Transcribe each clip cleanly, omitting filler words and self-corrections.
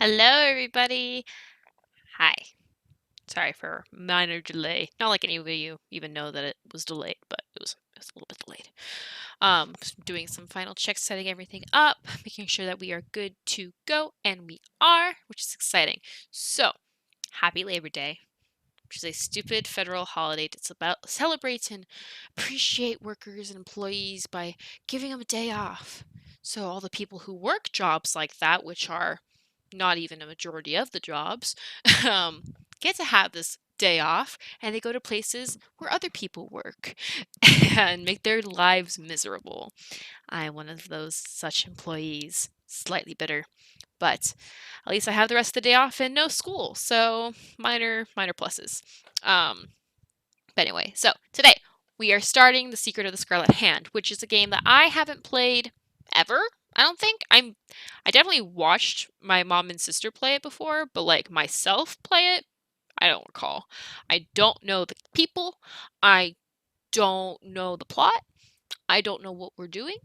Hello, everybody. Hi. Sorry for minor delay. Not like any of you even know that it was delayed, but it was a little bit delayed. Doing some final checks, setting everything up, making sure that we are good to go, and we are, which is exciting. So, happy Labor Day, which is a stupid federal holiday that's about celebrate and appreciate workers and employees by giving them a day off. So all the people who work jobs like that, which are not even a majority of the jobs, um, get to have this day off and they go to places where other people work and make their lives miserable. I'm one of those such employees, slightly bitter, but at least I have the rest of the day off and no school, so minor pluses. Um, but anyway, so today we are starting The Secret of the Scarlet Hand, which is a game that I haven't played ever. I don't think I definitely watched my mom and sister play it before, but like myself play it, I don't recall. I don't know the people. I don't know the plot. I don't know what we're doing.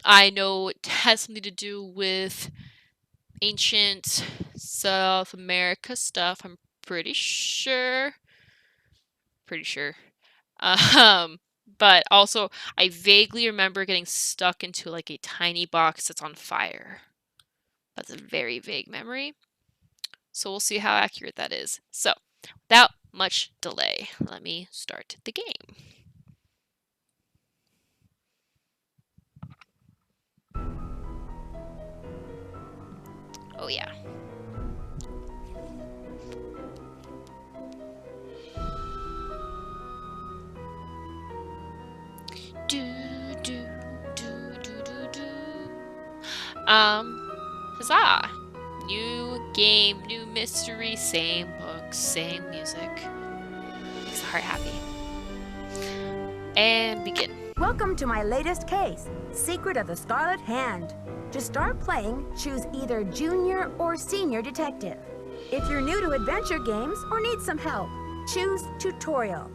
I know it has something to do with ancient South America stuff. I'm pretty sure. Pretty sure. Um, but also I vaguely remember getting stuck into like a tiny box that's on fire. That's a very vague memory. So we'll see how accurate that is. So, without much delay, let me start the game. Oh yeah. Do do do do do do. Huzzah! New game, new mystery, same books, same music. Makes the heart happy. And begin. Welcome to my latest case, Secret of the Scarlet Hand. To start playing, choose either Junior or Senior Detective. If you're new to adventure games or need some help, choose Tutorial.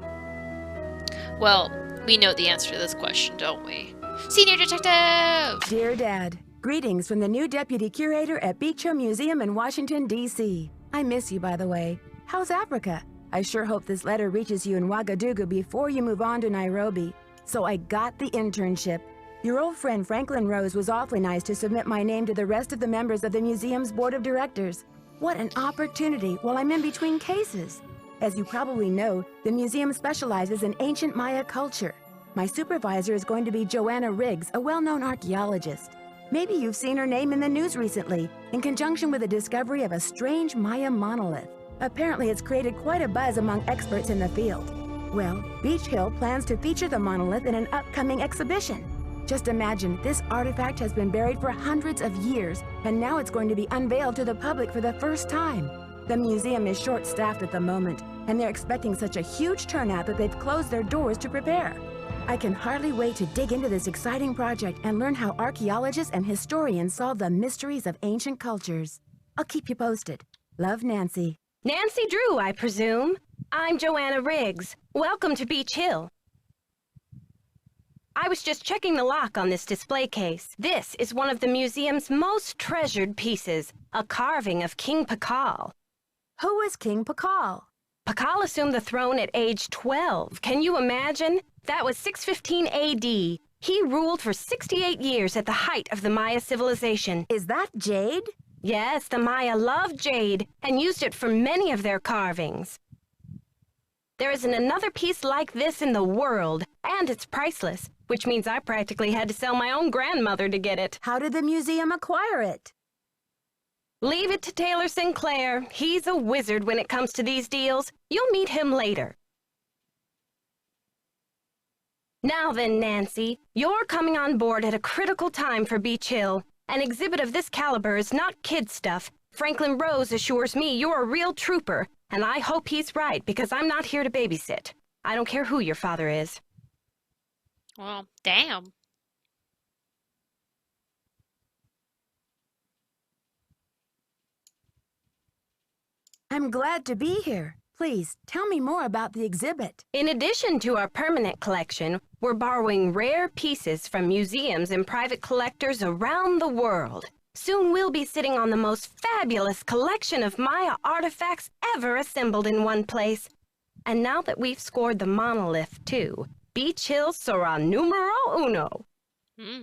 Well, we know the answer to this question, don't we? Senior Detective! Dear Dad, greetings from the new Deputy Curator at Beach Hill Museum in Washington, D.C. I miss you, by the way. How's Africa? I sure hope this letter reaches you in Ouagadougou before you move on to Nairobi. So I got the internship. Your old friend Franklin Rose was awfully nice to submit my name to the rest of the members of the museum's board of directors. What an opportunity while I'm in between cases. As you probably know, the museum specializes in ancient Maya culture. My supervisor is going to be Joanna Riggs, a well-known archaeologist. Maybe you've seen her name in the news recently, in conjunction with the discovery of a strange Maya monolith. Apparently, it's created quite a buzz among experts in the field. Well, Beach Hill plans to feature the monolith in an upcoming exhibition. Just imagine, this artifact has been buried for hundreds of years, and now it's going to be unveiled to the public for the first time. The museum is short-staffed at the moment, and they're expecting such a huge turnout that they've closed their doors to prepare. I can hardly wait to dig into this exciting project and learn how archaeologists and historians solve the mysteries of ancient cultures. I'll keep you posted. Love, Nancy. Nancy Drew, I presume. I'm Joanna Riggs. Welcome to Beach Hill. I was just checking the lock on this display case. This is one of the museum's most treasured pieces, a carving of King Pakal. Who is King Pakal? Pakal assumed the throne at age 12. Can you imagine? That was 615 A.D. He ruled for 68 years at the height of the Maya civilization. Is that jade? Yes, the Maya loved jade and used it for many of their carvings. There isn't another piece like this in the world, and it's priceless, which means I practically had to sell my own grandmother to get it. How did the museum acquire it? Leave it to Taylor Sinclair. He's a wizard when it comes to these deals. You'll meet him later. Now then, Nancy, you're coming on board at a critical time for Beach Hill. An exhibit of this caliber is not kid stuff. Franklin Rose assures me you're a real trooper, and I hope he's right because I'm not here to babysit. I don't care who your father is. Well, damn. I'm glad to be here. Please, tell me more about the exhibit. In addition to our permanent collection, we're borrowing rare pieces from museums and private collectors around the world. Soon we'll be sitting on the most fabulous collection of Maya artifacts ever assembled in one place. And now that we've scored the monolith, too, Beach Hill sera numero uno. Hmm.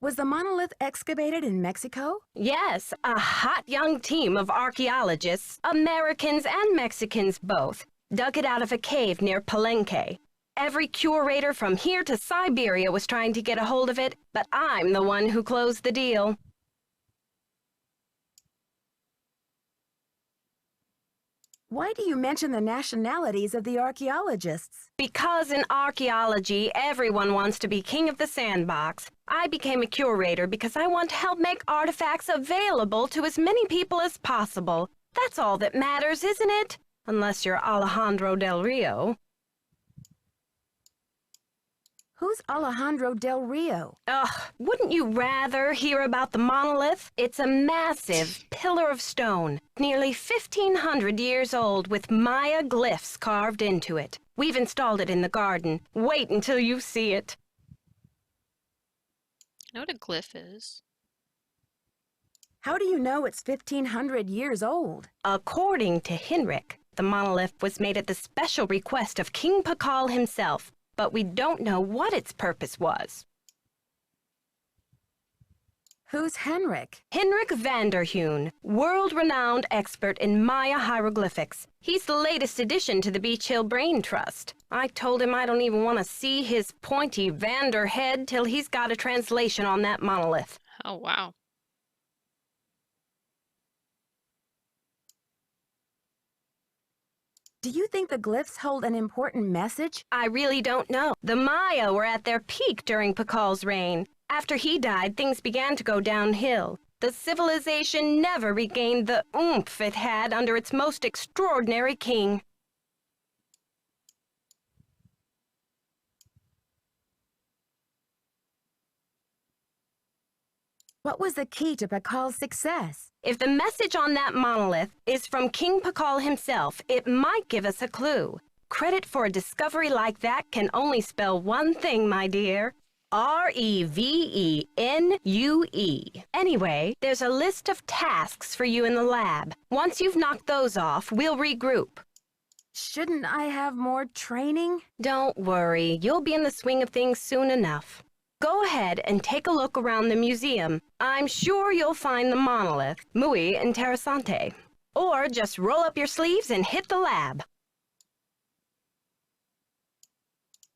Was the monolith excavated in Mexico? Yes, a hot young team of archaeologists, Americans and Mexicans both, dug it out of a cave near Palenque. Every curator from here to Siberia was trying to get a hold of it, but I'm the one who closed the deal. Why do you mention the nationalities of the archaeologists? Because in archaeology, everyone wants to be king of the sandbox. I became a curator because I want to help make artifacts available to as many people as possible. That's all that matters, isn't it? Unless you're Alejandro Del Rio. Who's Alejandro Del Rio? Ugh, wouldn't you rather hear about the monolith? It's a massive pillar of stone, nearly 1,500 years old, with Maya glyphs carved into it. We've installed it in the garden. Wait until you see it. I know what a glyph is. How do you know it's 1,500 years old? According to Henrik, the monolith was made at the special request of King Pakal himself, but we don't know what its purpose was. Who's Henrik? Henrik Vanderheun, world-renowned expert in Maya hieroglyphics. He's the latest addition to the Beach Hill Brain Trust. I told him I don't even want to see his pointy Vander head till he's got a translation on that monolith. Oh, wow. Do you think the glyphs hold an important message? I really don't know. The Maya were at their peak during Pakal's reign. After he died, things began to go downhill. The civilization never regained the oomph it had under its most extraordinary king. What was the key to Pakal's success? If the message on that monolith is from King Pakal himself, it might give us a clue. Credit for a discovery like that can only spell one thing, my dear. Revenue. Anyway, there's a list of tasks for you in the lab. Once you've knocked those off, we'll regroup. Shouldn't I have more training? Don't worry, you'll be in the swing of things soon enough. Go ahead and take a look around the museum. I'm sure you'll find the monolith, muy interesante. Or just roll up your sleeves and hit the lab.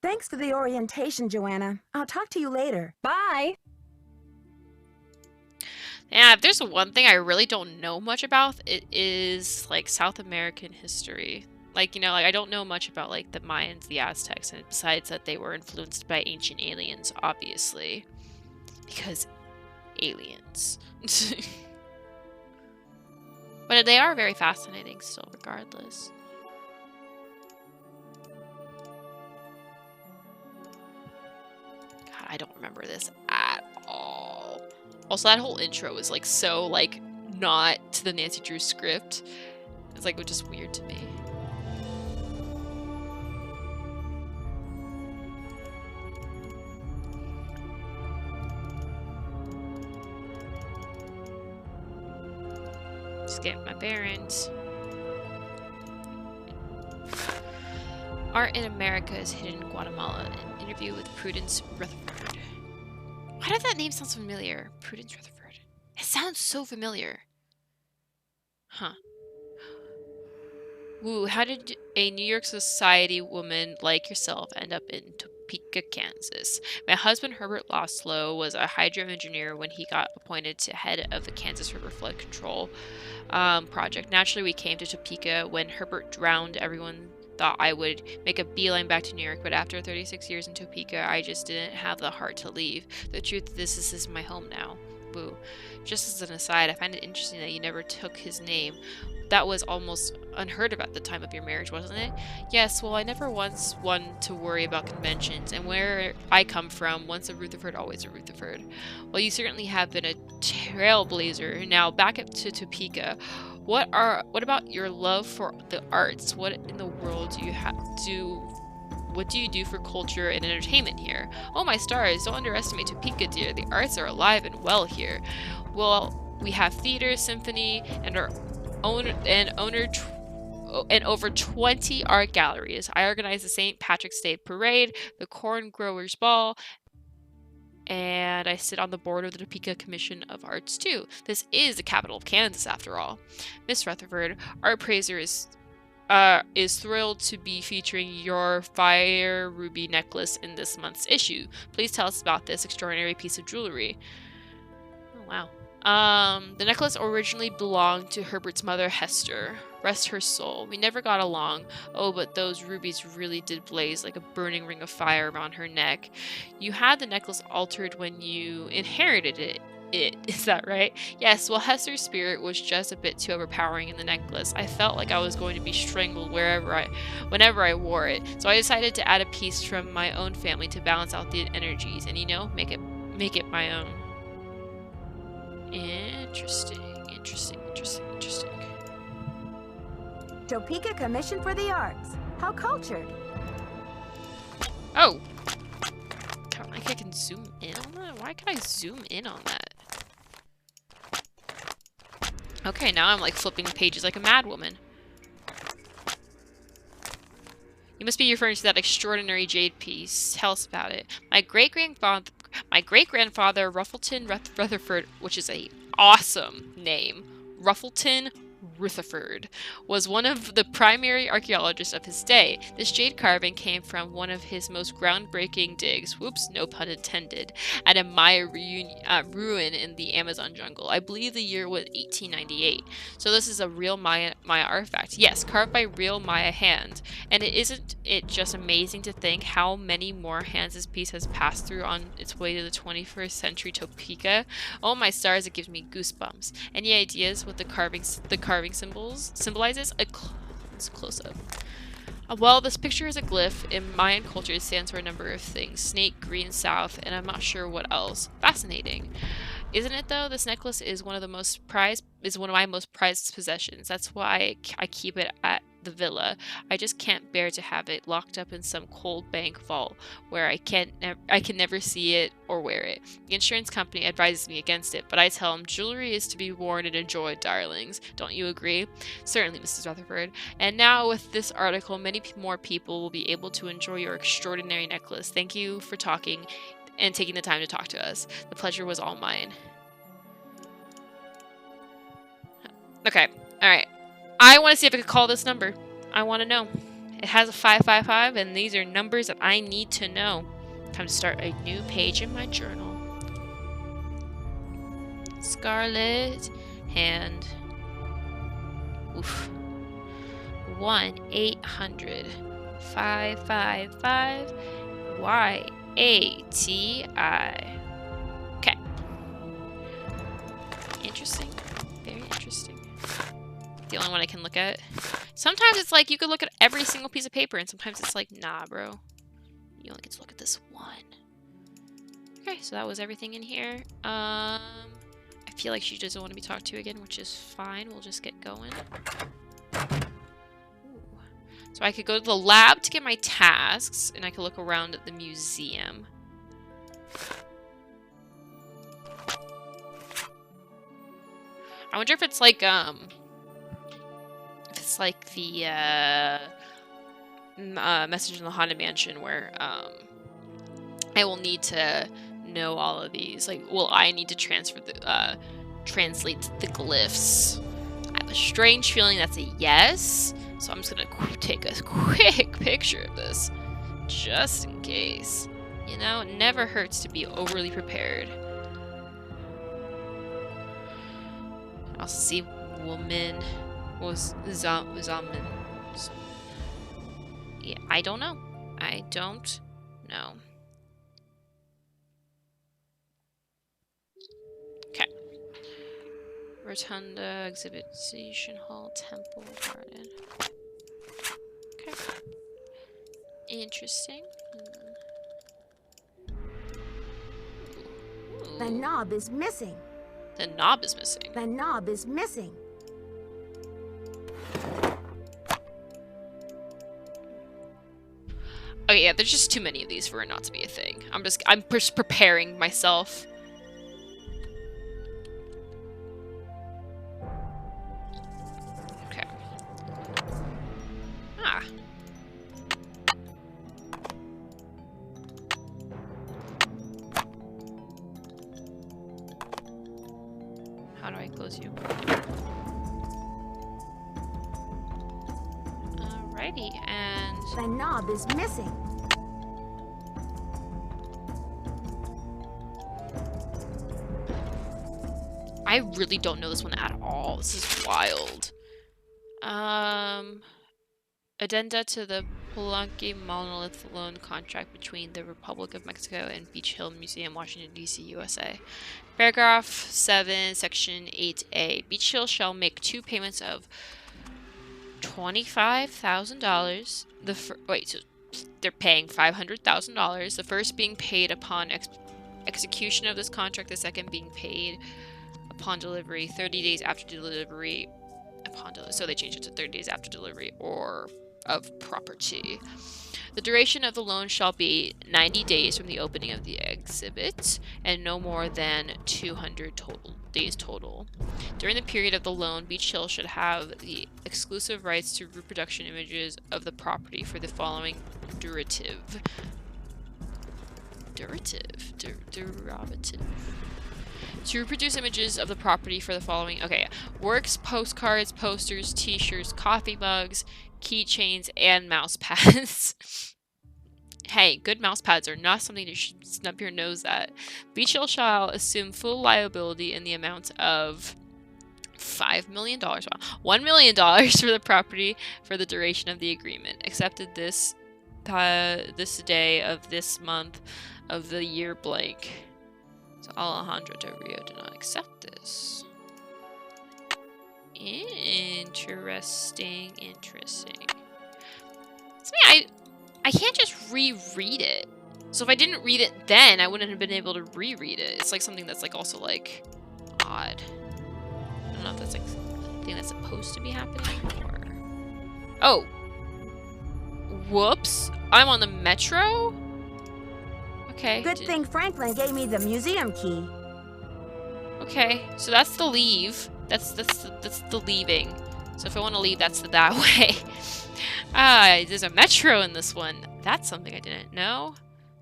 Thanks for the orientation, Joanna. I'll talk to you later. Bye! Yeah, if there's one thing I really don't know much about, it is like South American history. Like, you know, like I don't know much about like the Mayans, the Aztecs, and besides that they were influenced by ancient aliens, obviously. Because aliens. But they are very fascinating still, regardless. God, I don't remember this at all. Also, that whole intro was like so like not to the Nancy Drew script. It's like just weird to me. Just get my bearings. Art in America is hidden in Guatemala. An interview with Prudence Rutherford. Why did that name sound so familiar? Prudence Rutherford. It sounds so familiar. Huh. Woo, how did a New York society woman like yourself end up in Topeka, Kansas? My husband, Herbert Laszlo, was a hydro engineer when he got appointed to head of the Kansas River Flood Control project. Naturally, we came to Topeka. When Herbert drowned, everyone thought I would make a beeline back to New York, but after 36 years in Topeka, I just didn't have the heart to leave. The truth is, this is my home now. Boo. Just as an aside, I find it interesting that you never took his name. That was almost unheard of at the time of your marriage, wasn't it? Yes, well, I never once one to worry about conventions, and where I come from, once a Rutherford, always a Rutherford. Well, you certainly have been a trailblazer. Now, back up to Topeka. What about your love for the arts? What in the world do you What do you do for culture and entertainment here? Oh my stars, don't underestimate Topeka, dear. The arts are alive and well here. Well, we have theater, symphony, and over 20 art galleries. I organize the St. Patrick's Day Parade, the Corn Growers Ball, and I sit on the board of the Topeka Commission of Arts too. This is the capital of Kansas, after all. Miss Rutherford, art praiser is thrilled to be featuring your fire ruby necklace in this month's issue. Please tell us about this extraordinary piece of jewelry. Oh, wow. The necklace originally belonged to Herbert's mother, Hester. Rest her soul. We never got along. Oh, but those rubies really did blaze like a burning ring of fire around her neck. You had the necklace altered when you inherited it. Is that right? Yes, well, Hester's spirit was just a bit too overpowering in the necklace. I felt like I was going to be strangled whenever I wore it. So I decided to add a piece from my own family to balance out the energies and, you know, make it my own. Interesting. Topeka Commission for the Arts. How cultured. Oh! I think I can zoom in on that? Why can I zoom in on that? Okay, now I'm like flipping pages like a mad woman. You must be referring to that extraordinary jade piece. Tell us about it. My great-grandfather, Ruffleton Rutherford, which is a awesome name, Ruffleton Rutherford, was one of the primary archaeologists of his day. This jade carving came from one of his most groundbreaking digs, whoops, no pun intended, at a Maya ruin in the Amazon jungle. I believe the year was 1898. So this is a real Maya artifact. Yes, carved by real Maya hand. And isn't it just amazing to think how many more hands this piece has passed through on its way to the 21st century Topeka? Oh my stars, it gives me goosebumps. Any ideas what the carving symbolizes? Let's close up. Well, this picture is a glyph. In Mayan culture, it stands for a number of things. Snake, green, south, and I'm not sure what else. Fascinating. Isn't it though? This necklace is one of my most prized possessions. That's why I keep it at the villa. I just can't bear to have it locked up in some cold bank vault where I can never see it or wear it. The insurance company advises me against it, but I tell them jewelry is to be worn and enjoyed, darlings. Don't you agree? Certainly, Mrs. Rutherford. And now with this article, many more people will be able to enjoy your extraordinary necklace. Thank you for talking and taking the time to talk to us. The pleasure was all mine. Okay, alright. I want to see if I can call this number. I want to know. It has a 555, and these are numbers that I need to know. Time to start a new page in my journal. Scarlet and... oof. 1-800-555-YATI. Okay. Interesting. Very interesting. The only one I can look at. Sometimes it's like you could look at every single piece of paper, and sometimes it's like, nah, bro. You only get to look at this one. Okay, so that was everything in here. I feel like she doesn't want to be talked to again, which is fine. We'll just get going. Ooh. So I could go to the lab to get my tasks, and I could look around at the museum. I wonder if it's like, it's like the Message in the Haunted Mansion where I will need to know all of these. Like, will I need to translate the glyphs? I have a strange feeling that's a yes, so I'm just gonna take a quick picture of this, just in case. You know, it never hurts to be overly prepared. I'll see woman was Zaman. Yeah, I don't know. I don't know. Okay. Rotunda, Exhibition Hall, Temple, Garden. Okay. Interesting. Ooh. The knob is missing. The knob is missing. The knob is missing. Okay, yeah, there's just too many of these for it not to be a thing. I'm just preparing myself. Okay. Ah. How do I close you? Alrighty, and... The knob is missing. I really don't know this one at all. This is wild. Addenda to the Palenque Monolith Loan Contract between the Republic of Mexico and Beach Hill Museum, Washington, D.C., USA. Paragraph 7, Section 8A. Beach Hill shall make 2 payments of $25,000. Wait, so they're paying $500,000. The first being paid upon execution of this contract, the second being paid upon delivery, 30 days after delivery. So they changed it to 30 days after delivery or of property. The duration of the loan shall be 90 days from the opening of the exhibit and no more than 200 days total. During the period of the loan, Beach Hill should have the exclusive rights to reproduction images of the property for the following derivative. To reproduce images of the property for the following, works, postcards, posters, t-shirts, coffee mugs, keychains, and mouse pads. Hey, good mouse pads are not something you should snub your nose at. Beach Hill shall assume full liability in the amount of $5 million, $1 million for the property for the duration of the agreement, accepted this day of this month of the year blank. So Alejandro Del Rio did not accept this. Interesting. I can't just reread it. So if I didn't read it then, I wouldn't have been able to reread it. It's like something that's like also like odd. I don't know if that's like something that's supposed to be happening or... Oh. Whoops. I'm on the metro? Okay. Good thing Franklin gave me the museum key. Okay, so that's the leave. That's the leaving. So if I want to leave, that's that way. There's a metro in this one. That's something I didn't know.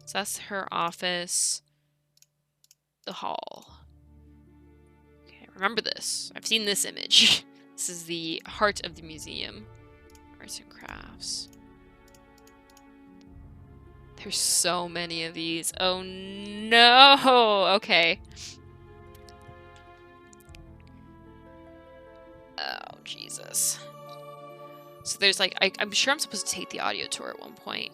So that's her office. The hall. Okay, remember this. I've seen this image. This is the heart of the museum. Arts and crafts. There's so many of these. Oh no! Okay. Oh, Jesus. So there's like, I'm sure I'm supposed to take the audio tour at one point.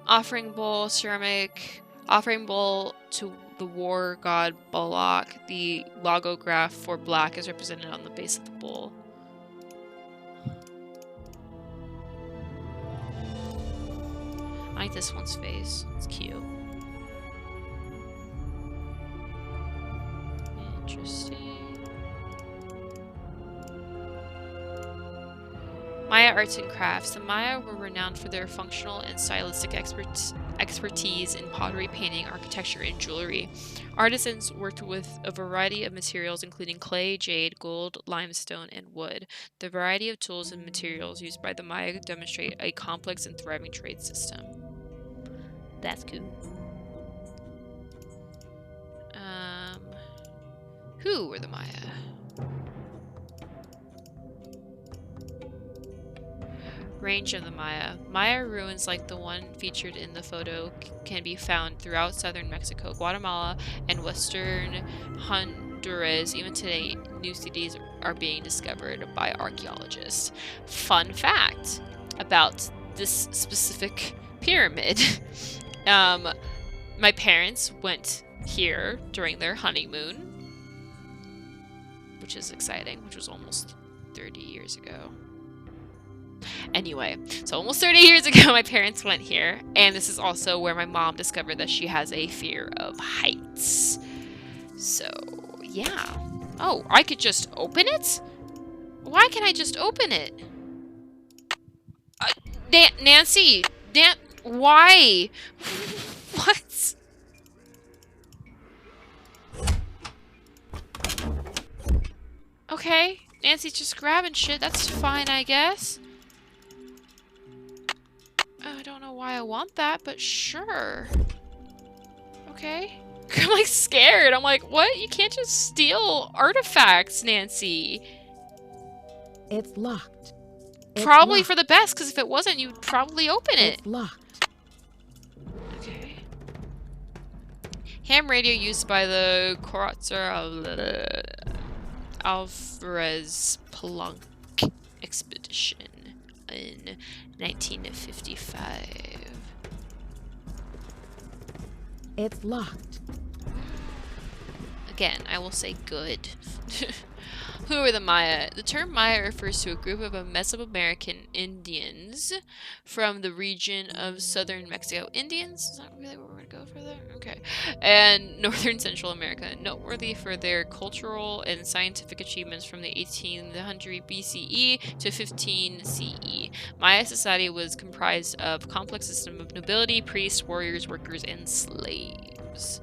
Offering bowl, ceramic, offering bowl to the war god Balak. The logograph for black is represented on the base of the bowl. I like this one's face. It's cute. Interesting. Maya arts and crafts. The Maya were renowned for their functional and stylistic expertise in pottery, painting, architecture, and jewelry. Artisans worked with a variety of materials including clay, jade, gold, limestone, and wood. The variety of tools and materials used by the Maya demonstrate a complex and thriving trade system. That's cool. Who were the Maya? Range of the Maya. Maya ruins like the one featured in the photo can be found throughout southern Mexico, Guatemala, and western Honduras. Even today, new cities are being discovered by archaeologists. Fun fact about this specific pyramid. My parents went here during their honeymoon, which is exciting, which was almost 30 years ago. Anyway, so almost 30 years ago, my parents went here, and this is also where my mom discovered that she has a fear of heights. So, yeah. Oh, I could just open it? Why can't I just open it? Nancy! Why? What? Okay, Nancy's just grabbing shit. That's fine, I guess. I don't know why I want that, but sure. Okay. I'm like scared. I'm like, what? You can't just steal artifacts, Nancy. It's locked. It's Probably locked. for the best, because if it wasn't, you'd probably open it. It's locked. Okay. Ham radio used by the Corazzer Alvarez Plunk expedition in 1955. It's locked. Again, I will say good. Who are the Maya? The term Maya refers to a group of Mesoamerican Indians from the region of southern Mexico. Indians? Is that really where we're going to go for that? Okay. And northern Central America. Noteworthy for their cultural and scientific achievements from the 1800 BCE to 15 CE. Maya society was comprised of a complex system of nobility, priests, warriors, workers, and slaves.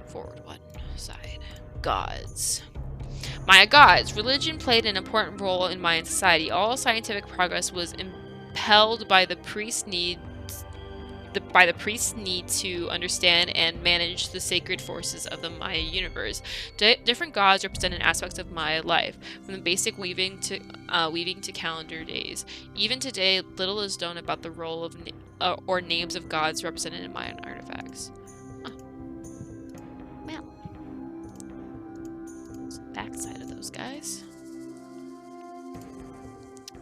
Forward one side. Gods. Maya gods. Religion played an important role in Mayan society. All scientific progress was impelled by the priest's need to understand and manage the sacred forces of the Maya universe. Different gods represented aspects of Maya life, from the basic weaving to calendar days. Even today, little is known about the role of or names of gods represented in Mayan artifacts. Well, it's the backside of those guys.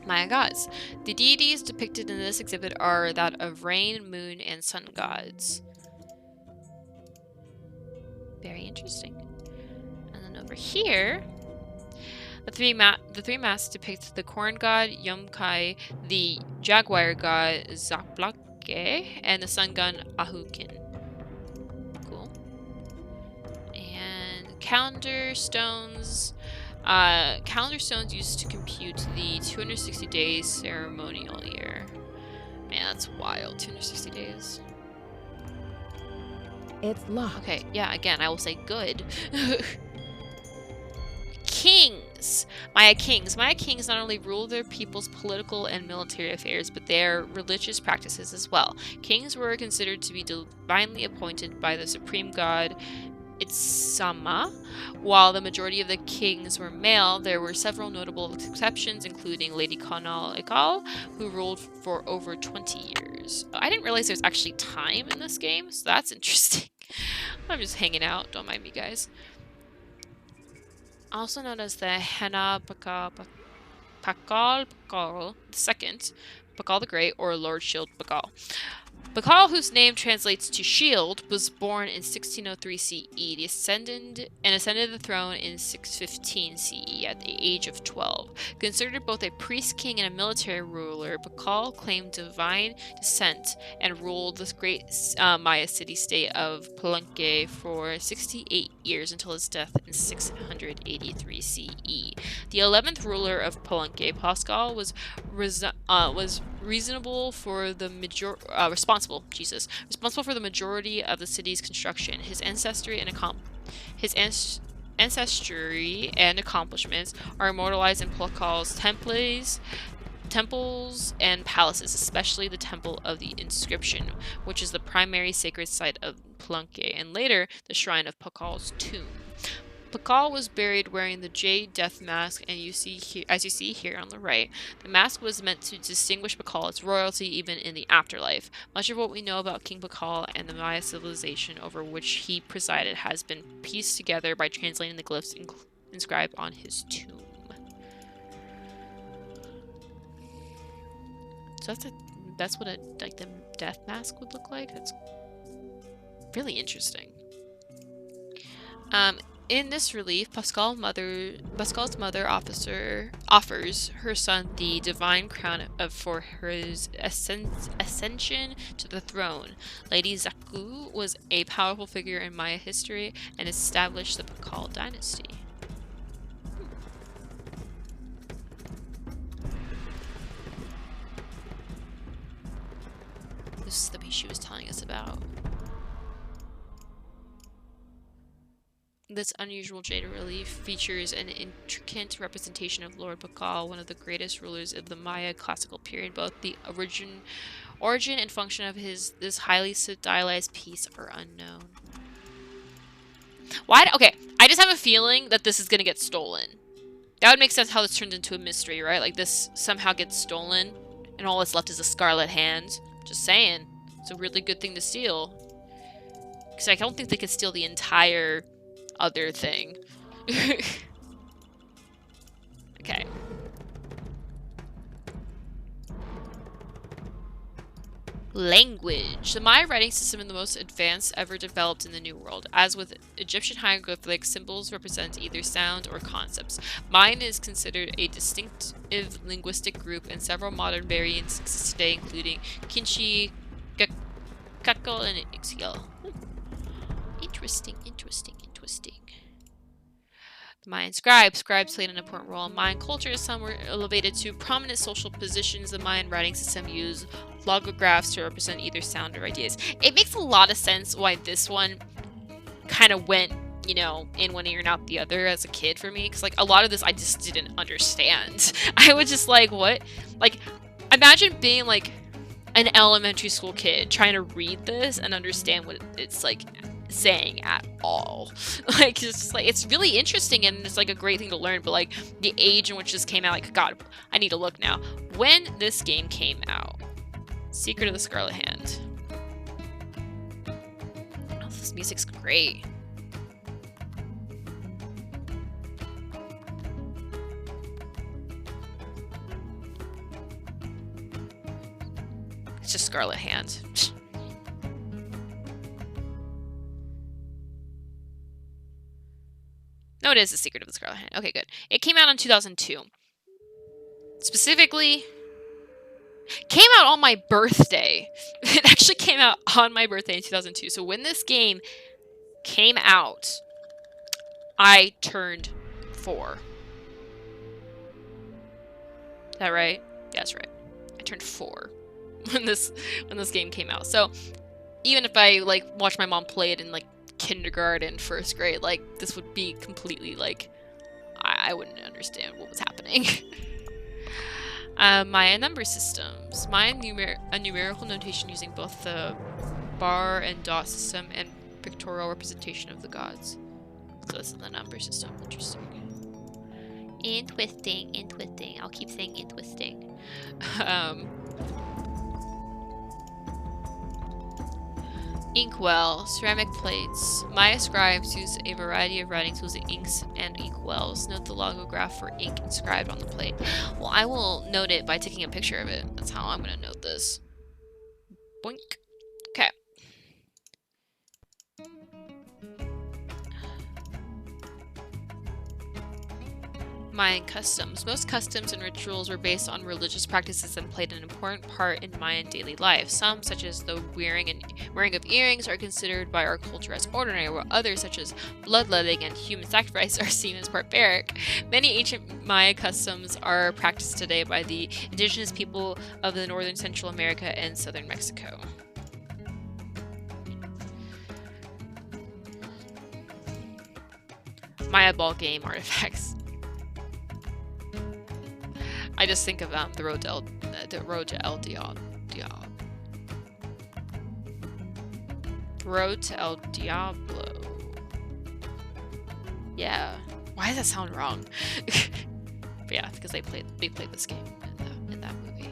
Maya gods. The deities depicted in this exhibit are that of rain, moon, and sun gods. Very interesting. And then over here, the three masks depict the corn god Yomkai, the jaguar god Zaplake, and the sun god Ahukin. Cool. And calendar stones. Calendar stones used to compute the 260 days ceremonial year. Man, that's wild. 260 days. It's locked. Okay, yeah, again, I will say good. Kings! Maya kings. Maya kings not only ruled their people's political and military affairs, but their religious practices as well. Kings were considered to be divinely appointed by the supreme god Itzama. While the majority of the kings were male, there were several notable exceptions, including Lady Kanal Ikal, who ruled for over 20 years. I didn't realize there's actually time in this game, so that's interesting. I'm just hanging out, don't mind me, guys. Also known as the Pakal II, Pakal the Great, or Lord Shield Pakal. Pakal, whose name translates to shield, was born in 1603 CE ascended the throne in 615 CE at the age of 12. Considered both a priest king and a military ruler, Pakal claimed divine descent and ruled the great Maya city-state of Palenque for 68 years until his death in 683 CE. The 11th ruler of Palenque, Pascal, was responsible for the majority of the city's construction. His ancestry and accomplishments are immortalized in Pakal's temples and palaces, especially the Temple of the Inscription, which is the primary sacred site of Palenque, and later the shrine of Pakal's tomb. Pakal was buried wearing the jade death mask, and as you see here on the right, the mask was meant to distinguish Pakal as royalty even in the afterlife. Much of what we know about King Pakal and the Maya civilization over which he presided has been pieced together by translating the glyphs inscribed on his tomb. So that's what the death mask would look like. That's really interesting. In this relief, Pascal's mother offers her son the divine crown for his ascension to the throne. Lady Zaku was a powerful figure in Maya history and established the Pakal dynasty. caves that she was telling us about. This unusual jade relief features an intricate representation of Lord Bacal, one of the greatest rulers of the Maya classical period. Both the origin and function of this highly stylized piece are unknown. Why? Okay, I just have a feeling that this is gonna get stolen. That would make sense how this turns into a mystery, right? Like this somehow gets stolen, and all that's left is a scarlet hand. Just saying, it's a really good thing to steal. Because I don't think they could steal the entire other thing. Okay. Language. The Maya writing system is the most advanced ever developed in the New World. As with Egyptian hieroglyphics, symbols represent either sound or concepts. Mayan is considered a distinctive linguistic group, and several modern variants exist today, including Kinchi, Kakal, and Ixiel. Interesting. The Mayan scribes. Scribes played an important role in Mayan culture. Some were elevated to prominent social positions. The Mayan writing system used logographs to represent either sound or ideas. It makes a lot of sense why this one kind of went, you know, in one ear and out the other as a kid for me. Because, like, a lot of this I just didn't understand. I was just like, what? Like, imagine being, like, an elementary school kid trying to read this and understand what it's, like, saying at all. Like, it's really interesting and it's like a great thing to learn, but like the age in which this came out, like, God, I need to look now. When this game came out, Secret of the Scarlet Hand. Oh, this music's great. It's just Scarlet Hand. No, it is The Secret of the Scarlet Hand. Okay, good. It came out in 2002. Specifically, came out on my birthday. It actually came out on my birthday in 2002. So when this game came out, I turned 4. Is that right? Yeah, that's right. I turned 4 when this game came out. So even if I like watched my mom play it in like kindergarten, first grade, like this would be completely like I wouldn't understand what was happening. Maya number systems. Maya a numerical notation using both the bar and dot system and pictorial representation of the gods. So this is the number system. Interesting. I'll keep saying interesting. Inkwell, ceramic plates. Maya scribes use a variety of writing tools, inks and inkwells. Note the logograph for ink inscribed on the plate. Well, I will note it by taking a picture of it. That's how I'm going to note this. Boink. Okay. Mayan customs. Most customs and rituals were based on religious practices and played an important part in Mayan daily life. Some, such as the wearing of earrings, are considered by our culture as ordinary, while others, such as bloodletting and human sacrifice, are seen as barbaric. Many ancient Maya customs are practiced today by the indigenous people of the northern Central America and southern Mexico. Maya ball game artifacts. I just think of the road to El Diablo. Road to El Diablo. Yeah. Why does that sound wrong? But yeah, because they played this game in that movie.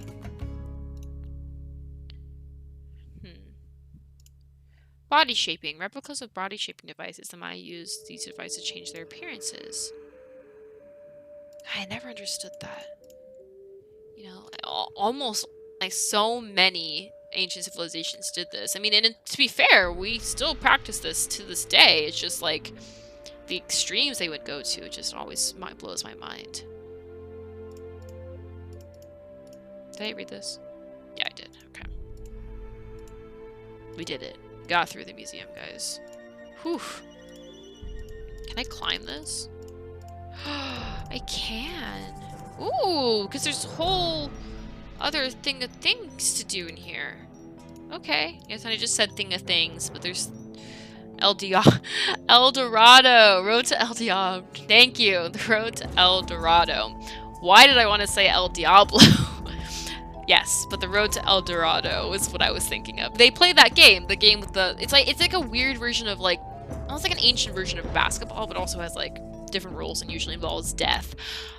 Body shaping. Replicas of body shaping devices. The Maya used these devices to change their appearances. I never understood that. You know, almost like so many ancient civilizations did this. I mean, and to be fair, we still practice this to this day. It's just like the extremes they would go to just always blows my mind. Did I read this? Yeah, I did. Okay. We did it. Got through the museum, guys. Whew. Can I climb this? I can. Ooh, because there's a whole other things to do in here. Okay. Yes, I just said thing of things, but there's El Dorado. Road to El Diablo. Thank you. The road to El Dorado. Why did I want to say El Diablo? Yes, but the road to El Dorado is what I was thinking of. They play that game. The game with the it's like a weird version of like almost like an ancient version of basketball, but also has like different rules and usually involves death.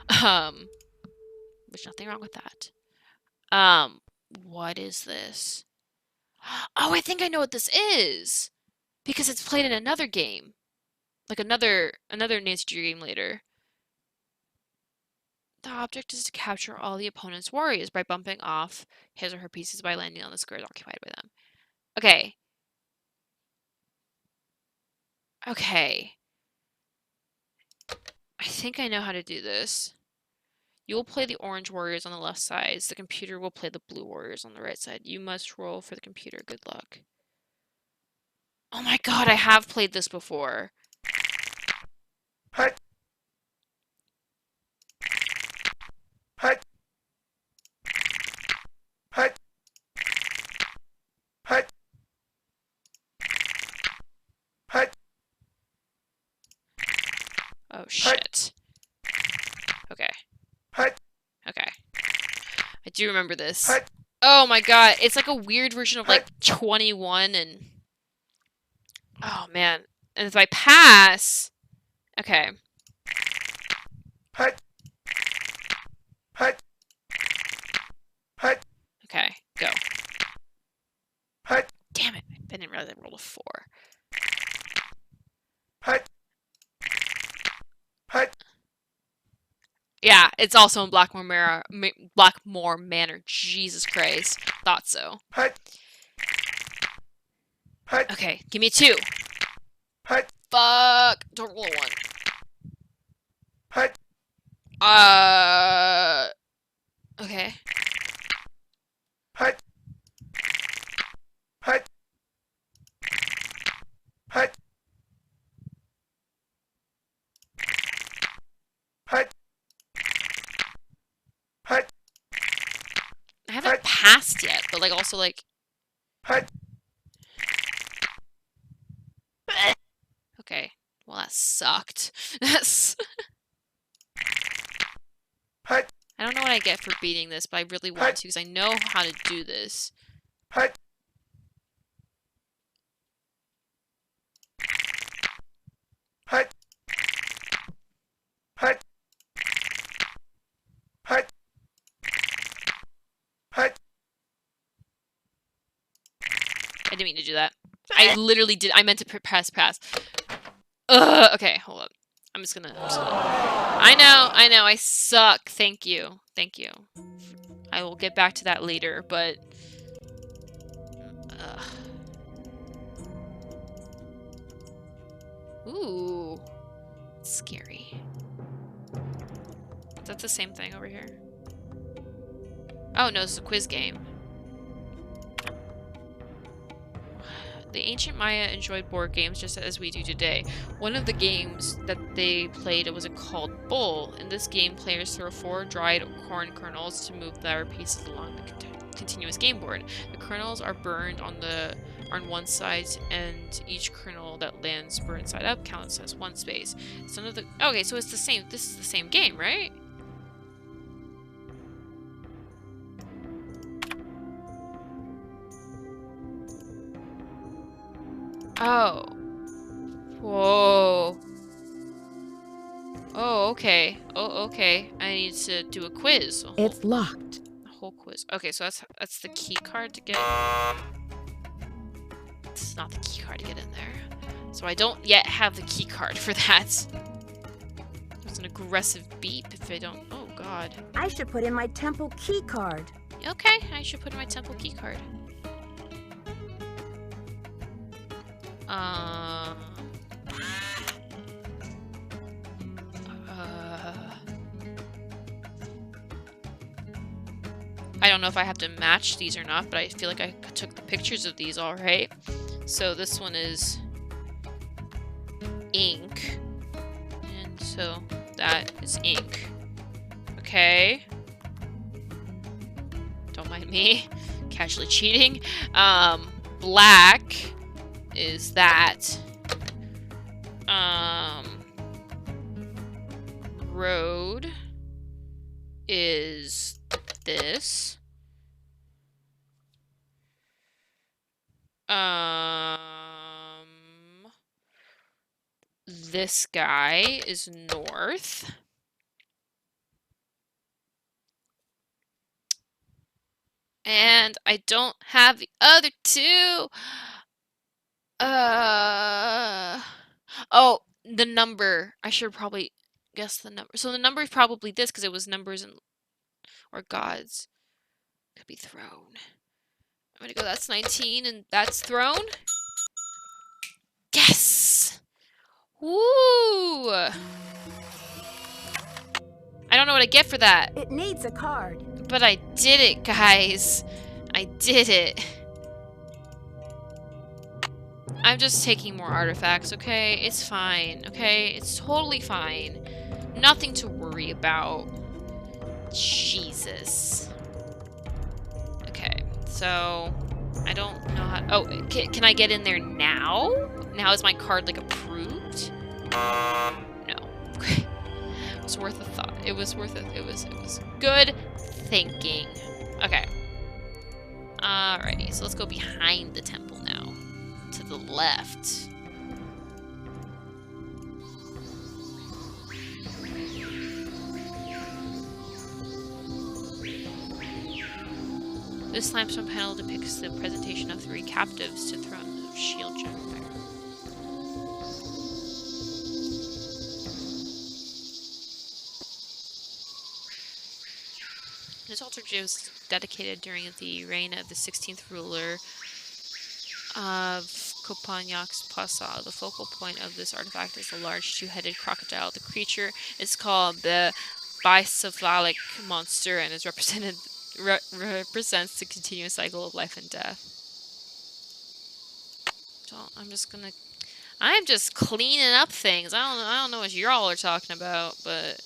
There's nothing wrong with that. What is this? Oh, I think I know what this is. Because it's played in another game. Like another Nancy Drew game later. The object is to capture all the opponent's warriors by bumping off his or her pieces by landing on the squares occupied by them. Okay. Okay. I think I know how to do this. You will play the orange warriors on the left side. The computer will play the blue warriors on the right side. You must roll for the computer. Good luck. Oh my god, I have played this before. Hut. Hut. Hut. Hut. Hut. Oh shit. Okay. Hut. Okay. I do remember this. Hut. Oh my god, it's like a weird version of like 21 and... Oh man. And if I pass... Okay. Hut. Hut. Hut. Okay, go. Hut. Damn it, I didn't realize I rolled a 4. Hut. Hut. Yeah, it's also in Blackmore Manor. Jesus Christ. Thought so. Hut. Hut. Okay, give me a 2. Hut. Fuck. Don't roll a 1. Hut. Okay. Hut. Hut. Hut. Hut. Hut. I haven't passed yet, but like also like... Hut. Okay. Well, that sucked. That's... Hut. I don't know what I get for beating this, but I really want to because I know how to do this. Hut. Hut. Hut. Hut. Hut. I didn't mean to do that. I literally did. I meant to pass. Okay, hold up. I'm just gonna... I know, I suck. Thank you. Thank you. I will get back to that later, but... Ooh. Scary. Is that the same thing over here? Oh, no, it's a quiz game. The ancient Maya enjoyed board games just as we do today. One of the games that they played was called Bull. In this game, players throw 4 dried corn kernels to move their pieces along the continuous game board. The kernels are burned on one side, and each kernel that lands burned side up counts as 1 space. Okay, so it's the same. This is the same game, right? Oh. Whoa. Oh, okay. Oh, okay. I need to do a quiz. It's locked. A whole quiz. Okay, so that's the key card to get... This is not the key card to get in there. So I don't yet have the key card for that. There's an aggressive beep if I don't... Oh, God. I should put in my temple key card. Okay, I should put in my temple key card. I don't know if I have to match these or not, but I feel like I took the pictures of these all right. So this one is ink, and so that is ink. Okay. Don't mind me casually cheating. black is that. Road is this. This guy is north. And I don't have the other two. Oh, the number. I should probably guess the number. So the number is probably this because it was numbers and or gods. Could be throne. I'm gonna go, that's 19 and that's throne. Yes! Woo! I don't know what I get for that. It needs a card. But I did it, guys. I did it. I'm just taking more artifacts, okay? It's fine, okay? It's totally fine. Nothing to worry about. Jesus. Okay, so I don't know how. Oh, can I get in there now? Now is my card like approved? No. Okay. It was worth a thought. It was worth it. It was good thinking. Okay. Alrighty, so let's go behind the temple now. To the left. This limestone panel depicts the presentation of 3 captives to Throne of Shield Jetfire. This altar was dedicated during the reign of the 16th ruler of Kopanyak's Pasa. The focal point of this artifact is a large 2-headed crocodile. The creature is called the bicephalic monster and is represents the continuous cycle of life and death. So I'm just cleaning up things. I don't know what y'all are talking about, but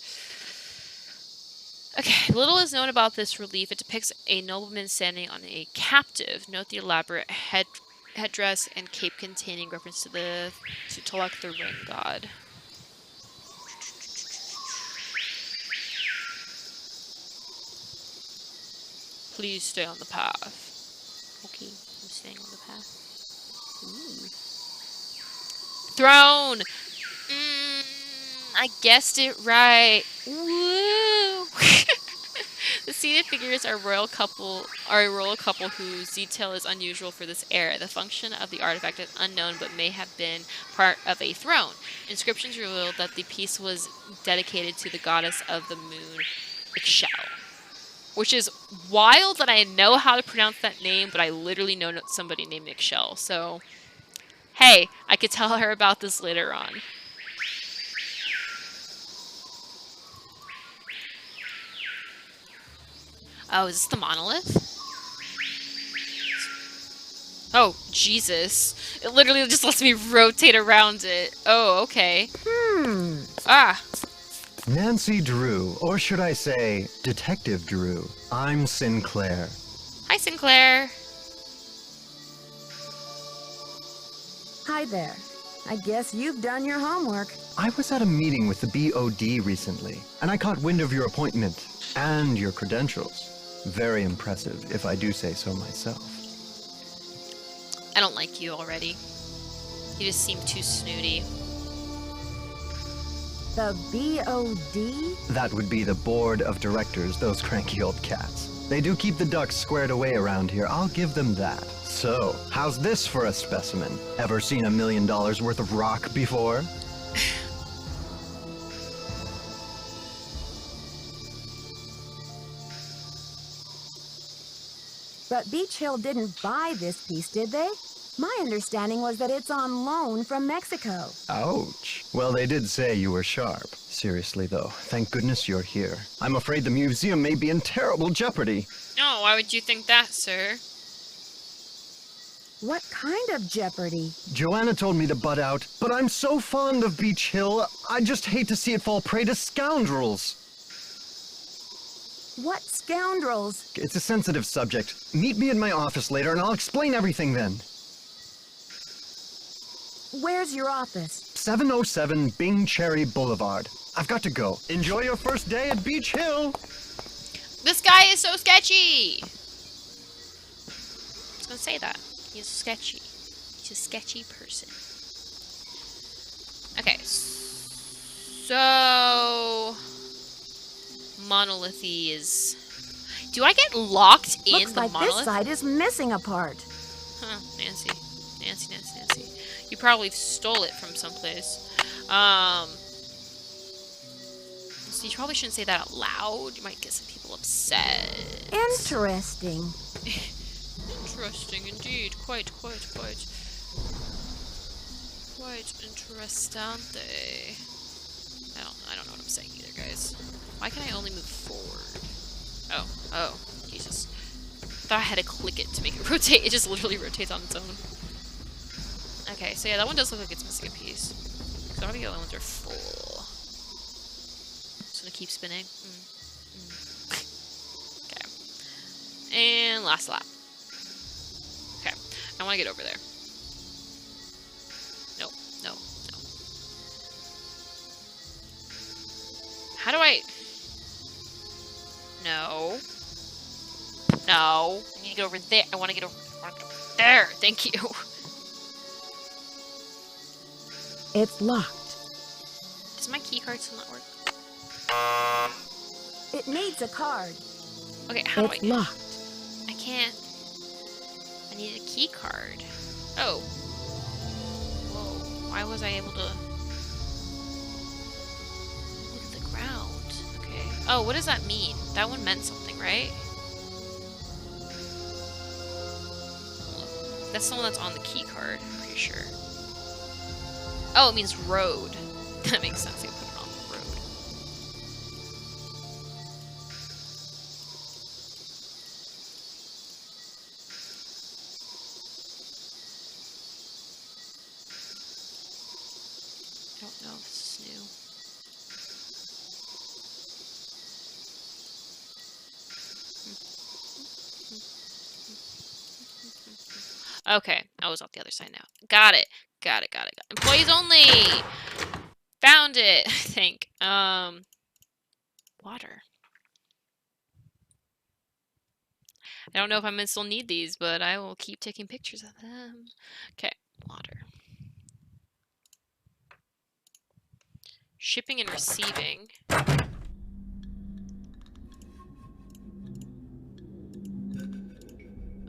okay, little is known about this relief. It depicts a nobleman standing on a captive. Note the elaborate headdress and cape containing reference to Tolek the Ring God. Please stay on the path. Okay, I'm staying on the path. Ooh. Throne! I guessed it right. Woo! The seated figures are a royal couple whose detail is unusual for this era. The function of the artifact is unknown but may have been part of a throne. Inscriptions reveal that the piece was dedicated to the goddess of the moon, Ixchel. Which is wild that I know how to pronounce that name, but I literally know somebody named Ixchel. So, hey, I could tell her about this later on. Oh, is this the monolith? Oh, Jesus. It literally just lets me rotate around it. Oh, okay. Ah. Nancy Drew, or should I say, Detective Drew. I'm Sinclair. Hi, Sinclair. Hi there. I guess you've done your homework. I was at a meeting with the BOD recently, and I caught wind of your appointment and your credentials. Very impressive, if I do say so myself. I don't like you already. You just seem too snooty. The BOD? That would be the board of directors, those cranky old cats. They do keep the ducks squared away around here, I'll give them that. So, how's this for a specimen? Ever seen $1 million worth of rock before? But Beach Hill didn't buy this piece, did they? My understanding was that it's on loan from Mexico. Ouch. Well, they did say you were sharp. Seriously, though, thank goodness you're here. I'm afraid the museum may be in terrible jeopardy. Oh, why would you think that, sir? What kind of jeopardy? Joanna told me to butt out, but I'm so fond of Beach Hill, I just hate to see it fall prey to scoundrels. What scoundrels? It's a sensitive subject. Meet me in my office later and I'll explain everything then. Where's your office? 707 Bing Cherry Boulevard. I've got to go. Enjoy your first day at Beach Hill. This guy is so sketchy. I was gonna say that. He's sketchy. He's a sketchy person. Okay, so monolithy is. Do I get locked in Looks the like monolith? this side is missing a part. Huh, Nancy. Nancy. You probably stole it from someplace. So you probably shouldn't say that out loud. You might get some people upset. Interesting. Interesting indeed. Quite interessante. I don't know what I'm saying either, guys. Why can I only move forward? Oh, Jesus. I thought I had to click it to make it rotate. It just literally rotates on its own. Okay, so yeah, that one does look like it's missing a piece. So all the other ones are full. Just gonna keep spinning. Okay. And last lap. Okay. I wanna get over there. No. How do I... No. I need to get over there. I wanna get over there. Thank you. It's locked. Does my key card still not work? It needs a card. Okay, how do It's I... locked. I can't... I need a key card. Oh. Whoa. Why was I able to... Look at the ground. Okay. Oh, what does that mean? That one meant something, right? That's the one that's on the key card, I'm pretty sure. Oh, it means road. That makes sense. They put it on the road. I don't know if this is new. Okay, I was off the other side now. Got it. Employees only! Found it, I think. Water. I don't know if I'm gonna still need these, but I will keep taking pictures of them. Okay, water. Shipping and receiving.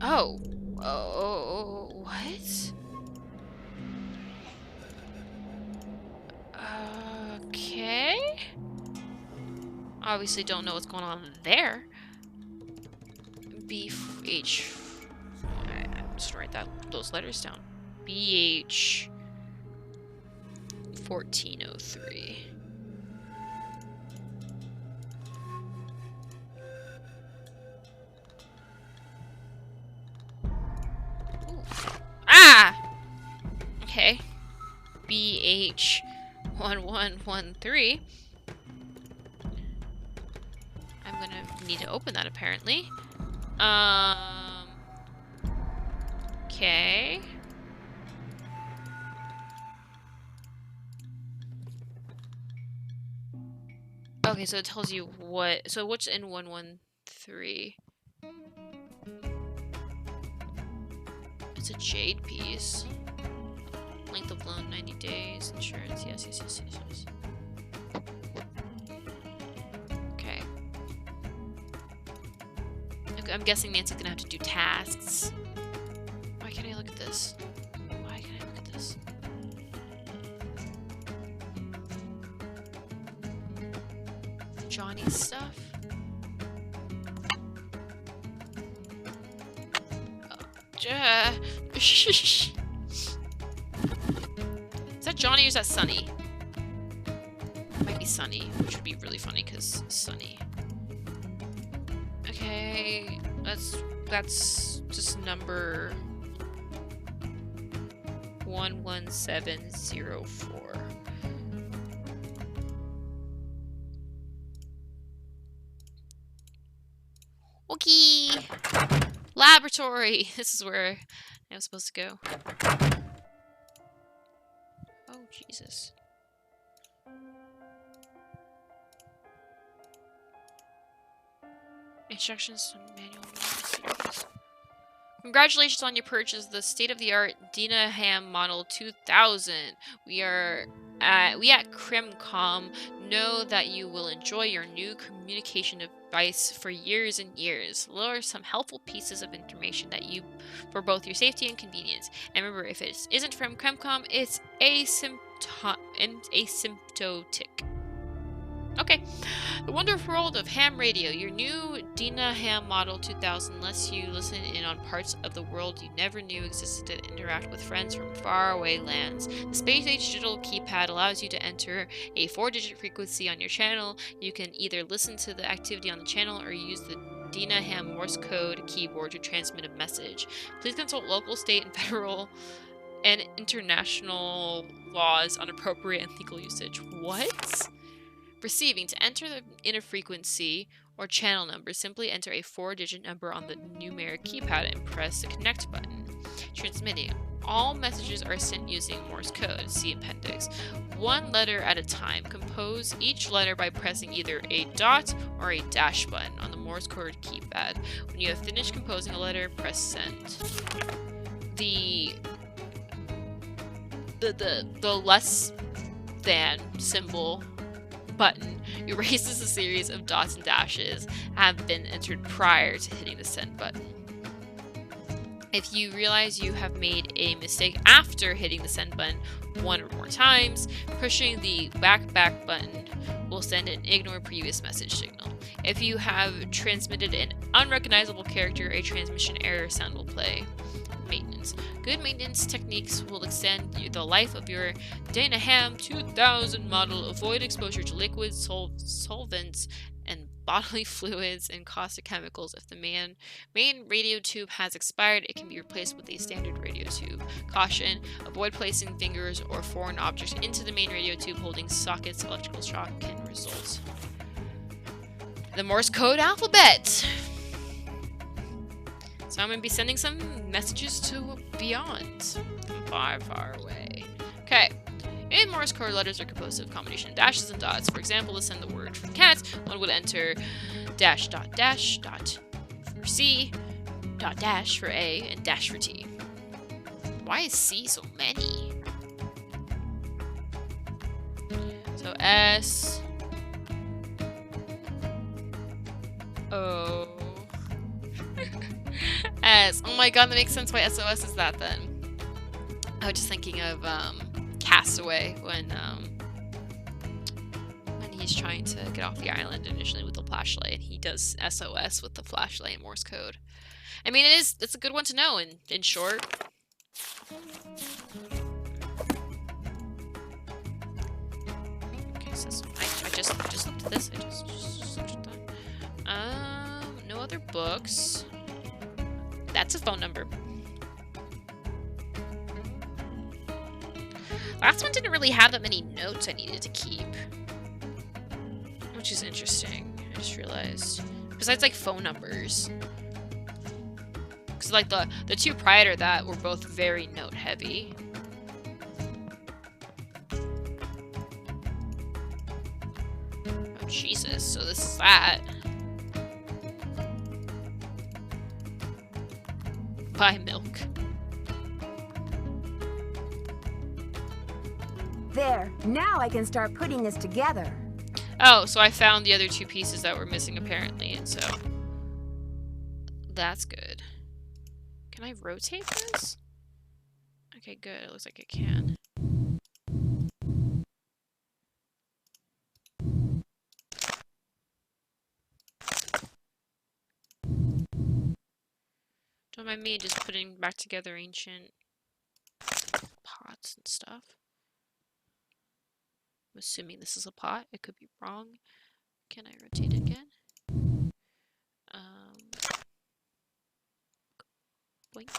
Oh, what? Okay. Obviously don't know what's going on there. BH. I'm just write those letters down. BH 1403. Ooh. Ah! Okay. BH 1113. I'm gonna need to open that apparently. Okay. Okay, so it tells you what. So what's in 113? It's a jade piece. Length of loan 90 days. Insurance. Yes. Okay. I'm guessing Nancy's gonna have to do tasks. Why can't I look at this? Johnny's stuff. Is that Johnny or is that Sunny? It might be Sunny, which would be really funny because Sunny. Okay, that's just number 11704. Okay. Laboratory. This is where I was supposed to go. Jesus. Instructions to manual series. Congratulations on your purchase of the state-of-the-art Dinaham Model 2000. We at Crimcom know that you will enjoy your new communication device for years and years. There are some helpful pieces of information that you, for both your safety and convenience. And remember, if it isn't from Crimcom, it's asymptotic. Okay. The wonderful world of ham radio. Your new Dina Ham Model 2000 lets you listen in on parts of the world you never knew existed and interact with friends from faraway lands. The space-age digital keypad allows you to enter a 4-digit frequency on your channel. You can either listen to the activity on the channel or use the Dina Ham Morse code keyboard to transmit a message. Please consult local, state, and federal and international laws on appropriate and legal usage. What? Receiving. To enter in a frequency or channel number, simply enter a 4-digit number on the numeric keypad and press the connect button. Transmitting. All messages are sent using Morse code. See appendix. One letter at a time. Compose each letter by pressing either a dot or a dash button on the Morse code keypad. When you have finished composing a letter, press send. The less than symbol button erases a series of dots and dashes have been entered prior to hitting the send button. If you realize you have made a mistake after hitting the send button one or more times, pushing the back button will send an ignore previous message signal. If you have transmitted an unrecognizable character, a transmission error sound will play. Maintenance. Good maintenance techniques will extend the life of your Dinaham 2000 model. Avoid exposure to liquids, solvents, and bodily fluids and caustic chemicals. If the main radio tube has expired, it can be replaced with a standard radio tube. Caution: avoid placing fingers or foreign objects into the main radio tube. Holding sockets, electrical shock can result. The Morse code alphabet. So I'm going to be sending some messages to beyond, from far, far away. Okay. In Morse code, letters are composed of a combination of dashes and dots. For example, to send the word for cat, one would enter dash dot dash dot for C, dot dash for A, and dash for T. Why is C so many? So S, O, S. Oh my god, that makes sense why SOS is that then. I was just thinking of Castaway when he's trying to get off the island initially with the flashlight, and he does SOS with the flashlight and Morse code. I mean, it's a good one to know in short. Okay, so I just looked at this. I just looked at that. No other books. That's a phone number. Last one didn't really have that many notes I needed to keep, which is interesting. I just realized. Besides, like, phone numbers. Because, like, the two prior to that were both very note heavy. Oh, Jesus. So this is that. Buy milk. There, now I can start putting this together. Oh, so I found the other two pieces that were missing apparently, and so that's good. Can I rotate this? Okay, good. It looks like it can. Don't mind me just putting back together ancient pots and stuff. I'm assuming this is a pot. It could be wrong. Can I rotate it again? Boink.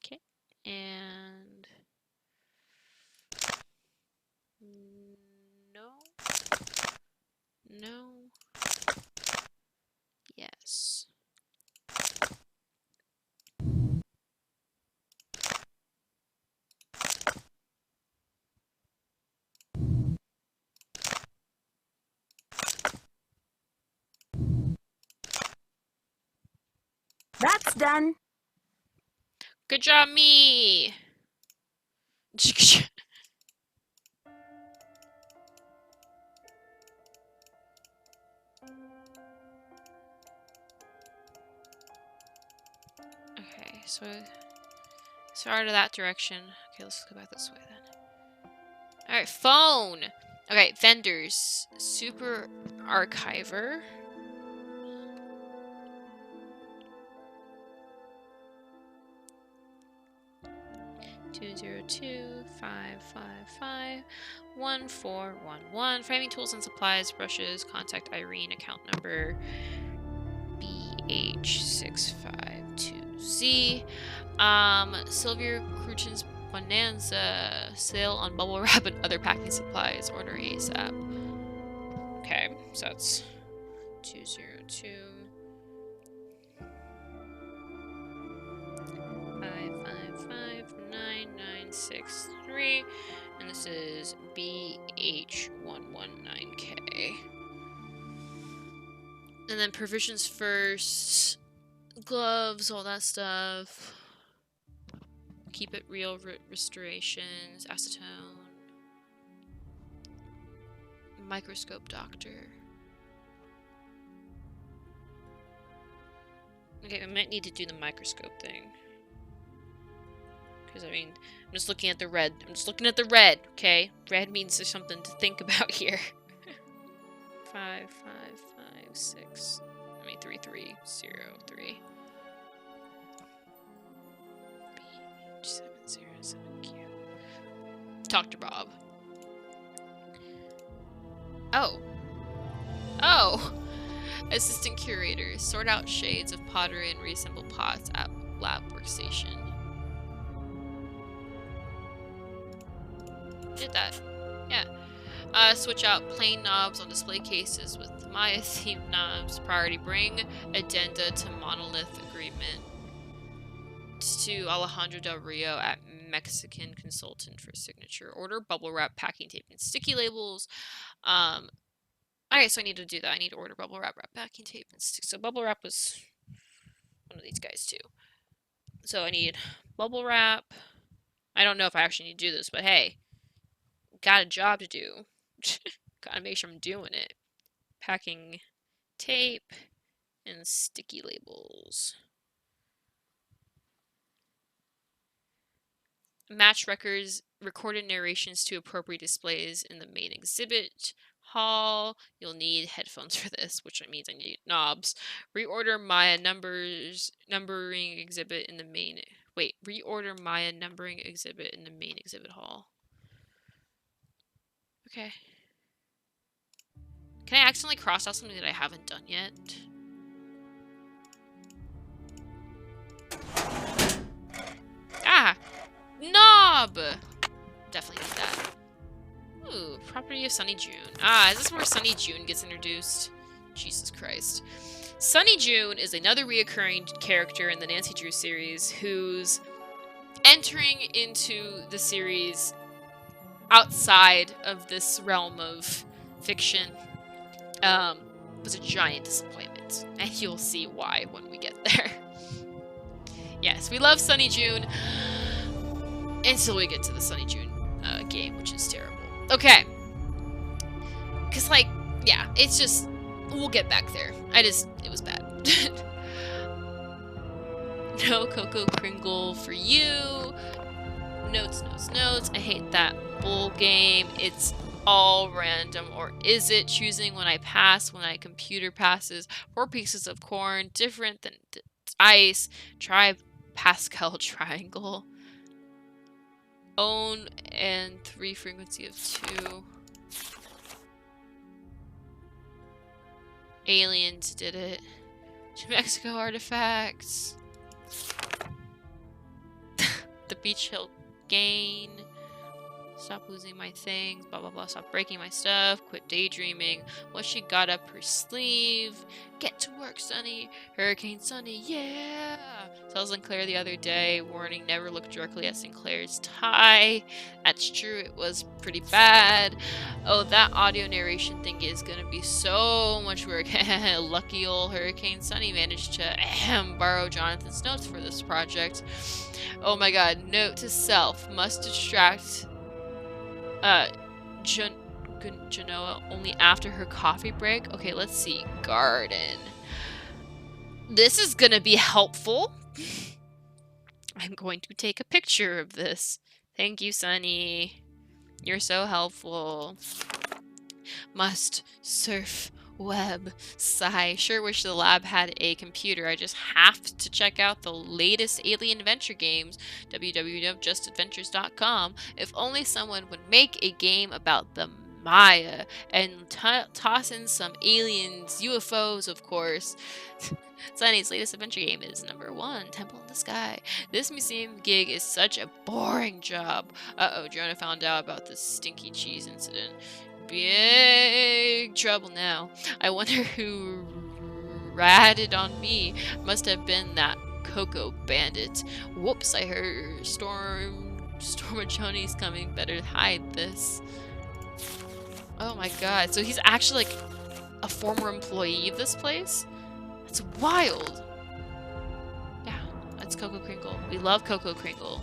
Okay. And no. No. Yes. That's done. Good job, me! Okay, so out of that direction. Okay, let's go back this way then. Alright, phone! Okay, vendors. Super Archiver. Two zero two 555 1411. Framing tools and supplies, brushes. Contact Irene. Account number BH652Z. Sylvia Cruchin's Bonanza. Sale on bubble wrap and other packing supplies. Order ASAP. Okay, so that's 202 555 9963, and this is BH119K. And then provisions first, gloves, all that stuff. Keep it real, restorations, acetone, microscope doctor. Okay, I might need to do the microscope thing. Because, I mean, I'm just looking at the red. I'm just looking at the red, okay? Red means there's something to think about here. 5556. I mean, 3303. B707Q. Talk to Bob. Oh. Oh! Assistant curator. Sort out shades of pottery and reassemble pots at lab workstation. Did that. Yeah. Switch out plain knobs on display cases with Maya themed knobs. Priority bring addenda to monolith agreement to Alejandro Del Rio at Mexican consultant for signature. Order bubble wrap, packing tape, and sticky labels. Alright, so I need to do that. I need to order bubble wrap, packing tape, and stick. So bubble wrap was one of these guys too. So I need bubble wrap. I don't know if I actually need to do this, but hey, got a job to do. Gotta make sure I'm doing it. Packing tape and sticky labels. Match records, recorded narrations to appropriate displays in the main exhibit hall. You'll need headphones for this, which means I need knobs. Reorder Maya numbering exhibit in the main. Wait, reorder Maya numbering exhibit in the main exhibit hall. Okay. Can I accidentally cross out something that I haven't done yet? Ah! Knob! Definitely need that. Ooh, property of Sunny June. Ah, is this where Sunny June gets introduced? Jesus Christ. Sunny June is another reoccurring character in the Nancy Drew series who's entering into the series outside of this realm of fiction. Was a giant disappointment, and you'll see why when we get there. Yes, we love Sunny June until we get to the Sunny June game, which is terrible. Okay. Because, like, yeah, it's just, we'll get back there. It was bad. No Cocoa Kringle for you. Notes, notes, notes. I hate that bull game. It's all random, or is it choosing when I pass, when my computer passes? 4 pieces of corn, different than ice. Try Pascal triangle. Own and 3 frequency of 2. Aliens did it. New Mexico artifacts. The Beach Hill Gain. Stop losing my things, blah blah blah, stop breaking my stuff, quit daydreaming, what she got up her sleeve, get to work, Sunny, Hurricane Sunny, yeah! Tells Sinclair the other day, warning never look directly at Sinclair's tie. That's true, it was pretty bad. Oh, that audio narration thing is gonna be so much work. Lucky old Hurricane Sunny managed to borrow Jonathan's notes for this project. Oh my god, note to self, must distract Genoa only after her coffee break. Okay, let's see. Garden. This is gonna be helpful. I'm going to take a picture of this. Thank you, Sunny. You're so helpful. Must surf web. Sigh. Sure wish the lab had a computer. I just have to check out the latest alien adventure games. www.justadventures.com. If only someone would make a game about the Maya and toss in some aliens, UFOs, of course. Sunny's latest adventure game is #1, Temple in the Sky. This museum gig is such a boring job. Uh-oh, Jonah found out about this stinky cheese incident. Big trouble now. I wonder who ratted on me. Must have been that Coco bandit. Whoops, I heard Storm of Johnny's coming. Better hide this. Oh my god. So he's actually like a former employee of this place? That's wild. Yeah, that's Coco Kringle. We love Coco Kringle.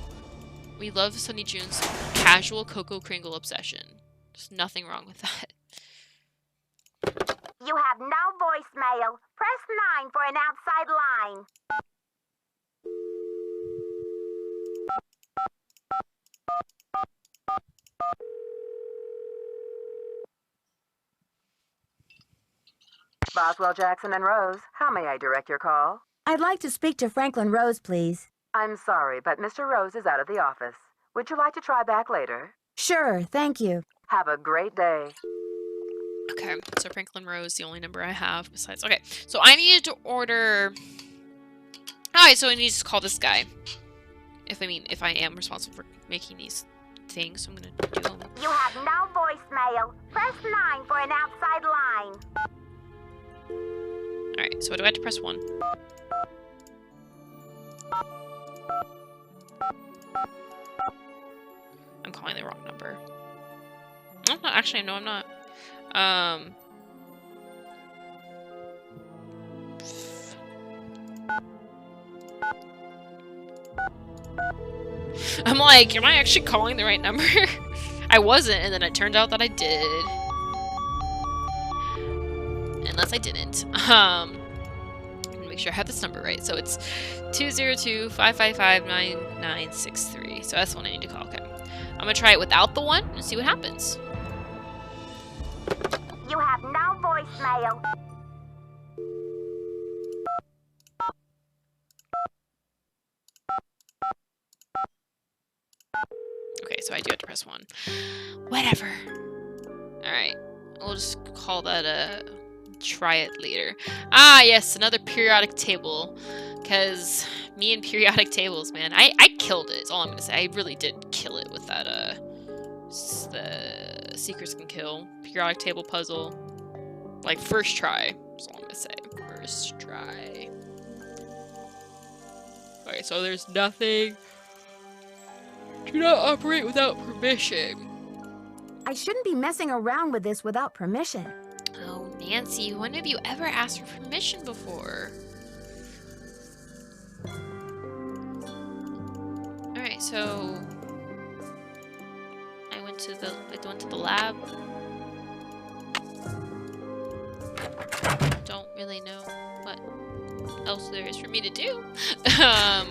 We love Sunny June's casual Coco Kringle obsession. There's nothing wrong with that. You have no voicemail. Press 9 for an outside line. Boswell, Jackson, and Rose, how may I direct your call? I'd like to speak to Franklin Rose, please. I'm sorry, but Mr. Rose is out of the office. Would you like to try back later? Sure, thank you. Have a great day. Okay, so Franklin Rose, the only number I have besides. Okay, so I needed to order. Alright, so I need to call this guy. If I am responsible for making these things, so I'm gonna do them. You have no voicemail. Press 9 for an outside line. Alright, so what do I have to press 1? I'm calling the wrong number. I'm not, actually, no, I'm not. I'm like, am I actually calling the right number? I wasn't, and then it turned out that I did. Unless I didn't. I'm gonna make sure I have this number right. So it's 202-555-9963. So that's the one I need to call. Okay. I'm gonna try it without the 1 and see what happens. You have no voicemail. Okay, so I do have to press 1. Whatever. Alright. We'll just call that a... try it later. Ah, yes, another periodic table. Because me and periodic tables, man. I killed it, is all I'm going to say. I really did kill it with that, the Secrets Can Kill. Periodic table puzzle. Like, first try. That's all I'm going to say. First try. Okay, so there's nothing. Do not operate without permission. I shouldn't be messing around with this without permission. Oh, Nancy, when have you ever asked for permission before? Alright, so I went to the lab. Don't really know what else there is for me to do. I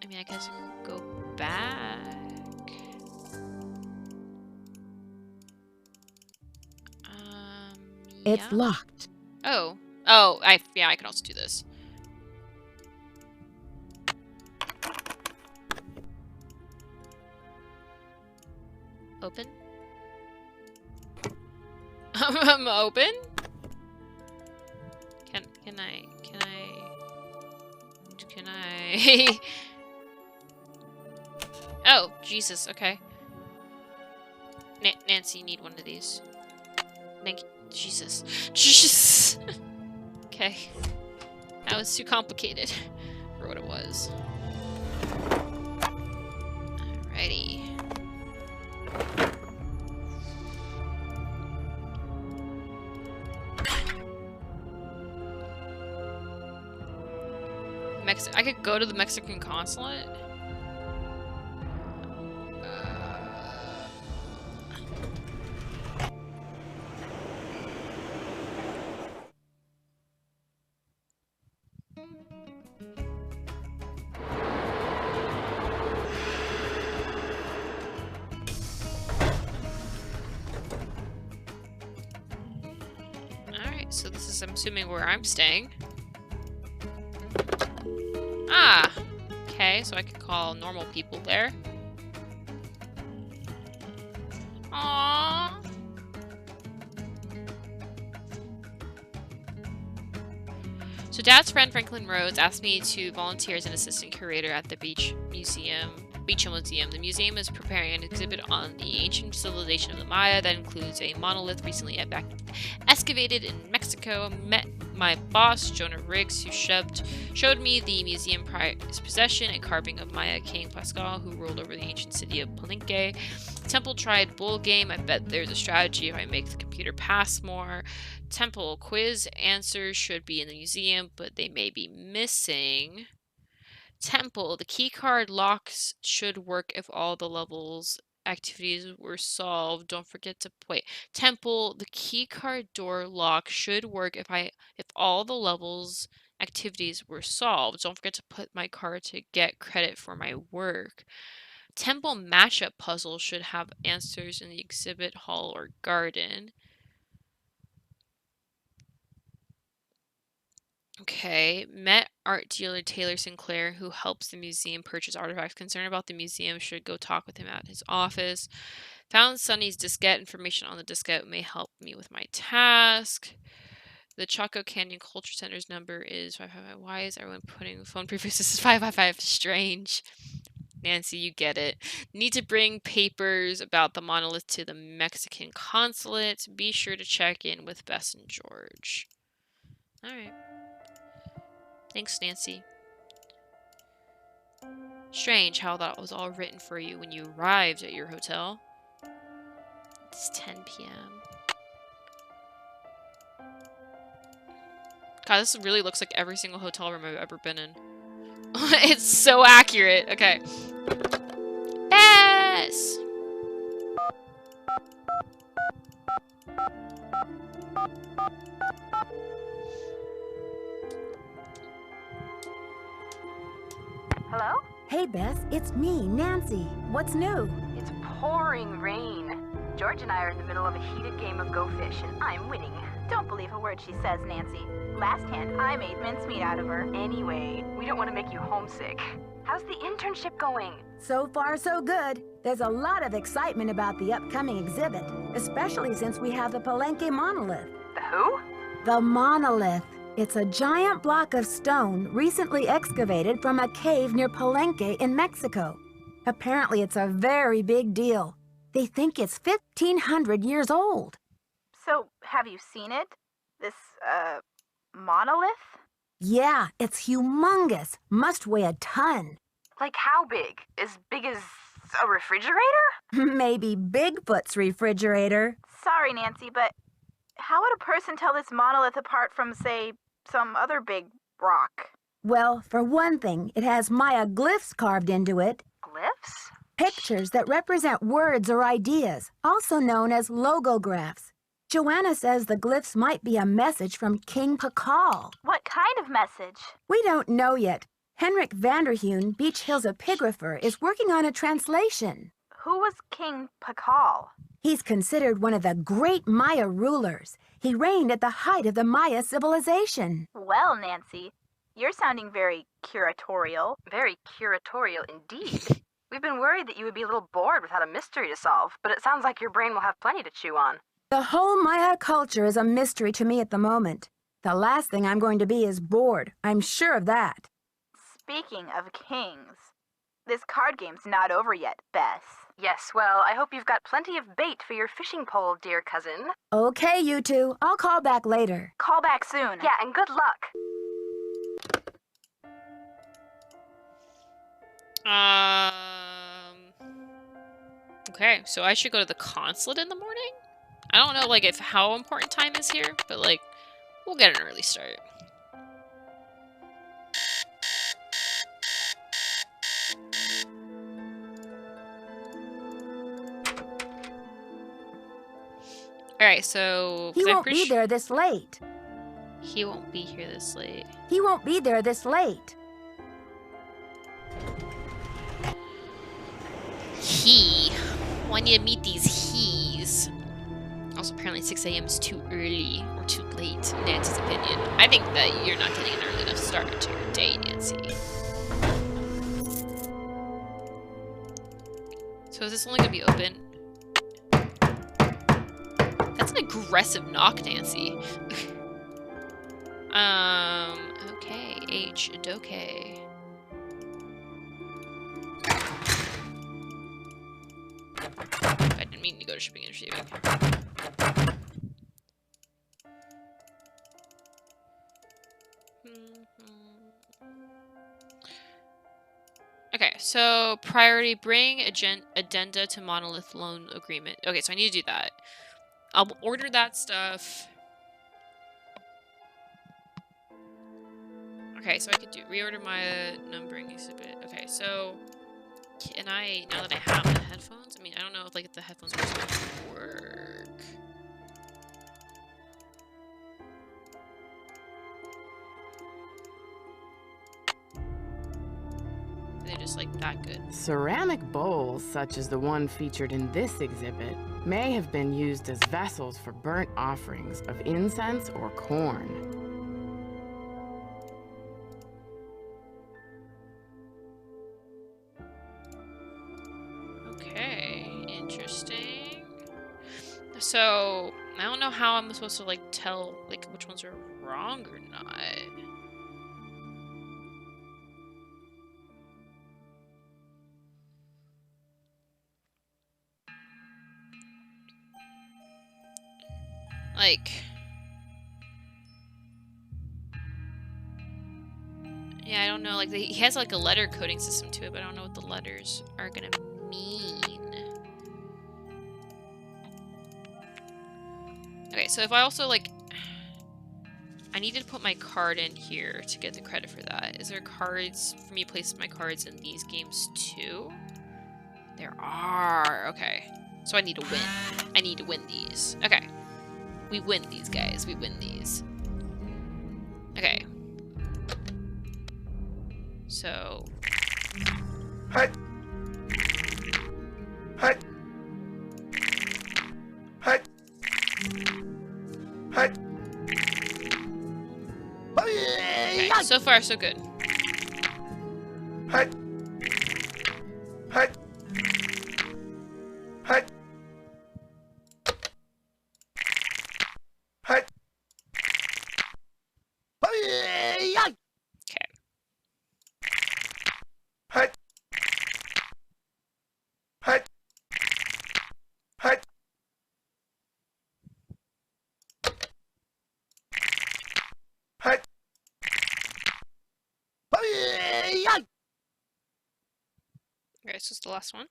mean, I guess I can go back. It's Yeah. locked. Oh, yeah, I can also do this. Open. I'm open. Can I? Oh, Jesus, okay. Nancy, you need one of these. Thank you. Jesus. Jesus! Okay. That was too complicated for what it was. Alrighty. I could go to the Mexican consulate? Alright, so this is, I'm assuming, where I'm staying. Ah! Okay, so I could call normal people there. Aww. So Dad's friend Franklin Rhodes asked me to volunteer as an assistant curator at the Beach Museum. The museum is preparing an exhibit on the ancient civilization of the Maya that includes a monolith recently excavated in Mexico. Met my boss, Jonah Riggs, who showed me the museum prized possession, a carving of Maya King Pascal, who ruled over the ancient city of Palenque. Temple tried bull game. I bet there's a strategy if I make the computer pass more. Temple quiz answers should be in the museum, but they may be missing. Temple, the keycard locks should work if all the levels activities were solved. Don't forget to wait. Temple, the keycard door lock should work if all the levels activities were solved. Don't forget to put my card to get credit for my work. Temple mashup puzzle should have answers in the exhibit hall or garden. Okay, met art dealer Taylor Sinclair, who helps the museum purchase artifacts. Concerned about the museum, should go talk with him at his office. Found Sonny's diskette. Information on the diskette may help me with my task. The Chaco Canyon Culture Center's number is 555. Why is everyone putting phone prefixes 555? Strange. Nancy, you get it. Need to bring papers about the monolith to the Mexican consulate. Be sure to check in with Bess and George. Alright. Thanks, Nancy. Strange how that was all written for you when you arrived at your hotel. It's 10 p.m. God, this really looks like every single hotel room I've ever been in. It's so accurate. Okay. Bess! Hello? Hey, Bess, it's me, Nancy. What's new? It's pouring rain. George and I are in the middle of a heated game of Go Fish, and I'm winning. Don't believe a word she says, Nancy. Last hand, I made mincemeat out of her. Anyway, we don't want to make you homesick. How's the internship going? So far, so good. There's a lot of excitement about the upcoming exhibit, especially since we have the Palenque monolith. The who? The monolith. It's a giant block of stone recently excavated from a cave near Palenque in Mexico. Apparently, it's a very big deal. They think it's 1,500 years old. So, have you seen it? This, monolith? Yeah, it's humongous. Must weigh a ton. Like how big? As big as a refrigerator? Maybe Bigfoot's refrigerator. Sorry, Nancy, but how would a person tell this monolith apart from, say, some other big rock? Well, for one thing, it has Maya glyphs carved into it. Glyphs? Pictures that represent words or ideas, also known as logographs. Joanna says the glyphs might be a message from King Pakal. What kind of message? We don't know yet. Henrik Vanderheun, Beach Hill's epigrapher, is working on a translation. Who was King Pakal? He's considered one of the great Maya rulers. He reigned at the height of the Maya civilization. Well, Nancy, you're sounding very curatorial. Very curatorial indeed. We've been worried that you would be a little bored without a mystery to solve, but it sounds like your brain will have plenty to chew on. The whole Maya culture is a mystery to me at the moment. The last thing I'm going to be is bored. I'm sure of that. Speaking of kings, This card game's not over yet, Bess. Yes, well, I hope you've got plenty of bait for your fishing pole, dear cousin. Okay, you two. I'll call back later. Call back soon. Yeah, and good luck. Okay, so I should go to the consulate in the morning? I don't know, like, if how important time is here, but, like, we'll get an early start. Alright, so... He won't be there this late. He won't be here this late. He won't be there this late. He. Well, I need to meet these he's. Also, apparently 6 a.m. is too early or too late, in Nancy's opinion. I think that you're not getting an early enough start to your day, Nancy. So is this only going to be open? That's an aggressive knock, Nancy. Okay. H. Doke. I didn't mean to go to shipping and receiving. Okay, so priority bring addenda to monolith loan agreement. Okay, so I need to do that. I'll order that stuff. Okay, so I could do reorder my numbering exhibit. Okay, so can I, now that I have the headphones, I mean, I don't know if like the headphones are supposed to work. They're just like that good. Ceramic bowls, such as the one featured in this exhibit, may have been used as vessels for burnt offerings of incense or corn. Okay, interesting. So, I don't know how I'm supposed to like tell like which ones are wrong or not. Like, yeah, I don't know. Like, he has like a letter coding system to it, but I don't know what the letters are gonna mean. Okay, so if I also like, I need to put my card in here to get the credit for that. Is there cards for me to place my cards in these games too? There are. Okay, so I need to win. I need to win these. Okay. We win these, guys. We win these. Okay. So... Hut. Hut. Hut. Hut. Okay, so far so good. Hut. Hut. Hut. Hut. Okay. Hut. Hut. Hut. Hut. Okay, so it's the last one.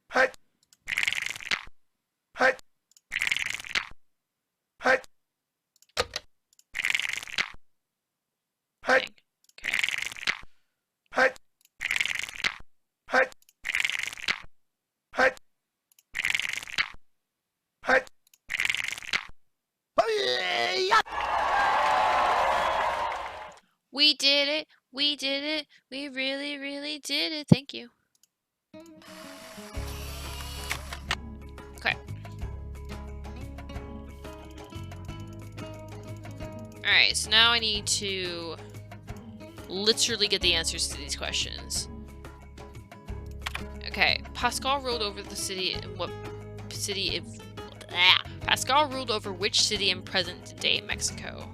Hut. Hut. Hut. Hut. Dang. Okay. Hut. Hut. Hut. Hut. We did it! We did it! We really, really did it! Thank you. Okay. Alright, so now I need to literally get the answers to these questions. Okay, Pascal ruled over the city. What city? If Pascal ruled over which city in present-day Mexico?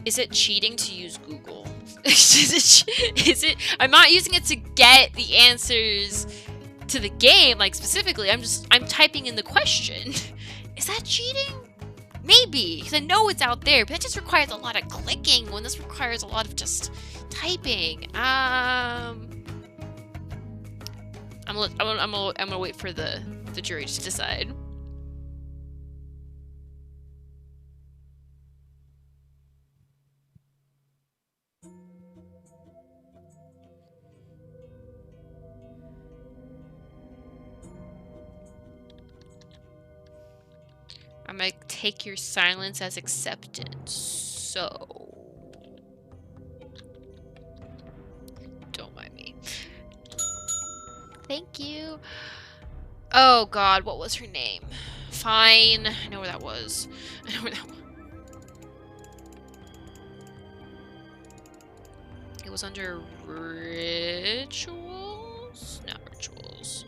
Is it cheating to use Google? Is it? I'm not using it to get the answers to the game, like specifically. I'm typing in the question. Is that cheating? Maybe, because I know it's out there, but that just requires a lot of clicking when this requires a lot of just typing. I'm gonna wait for the jury to decide. I'm gonna take your silence as acceptance. So, don't mind me. Thank you. Oh God, what was her name? Fine. I know where that was. I know where that was. It was under rituals? Not rituals.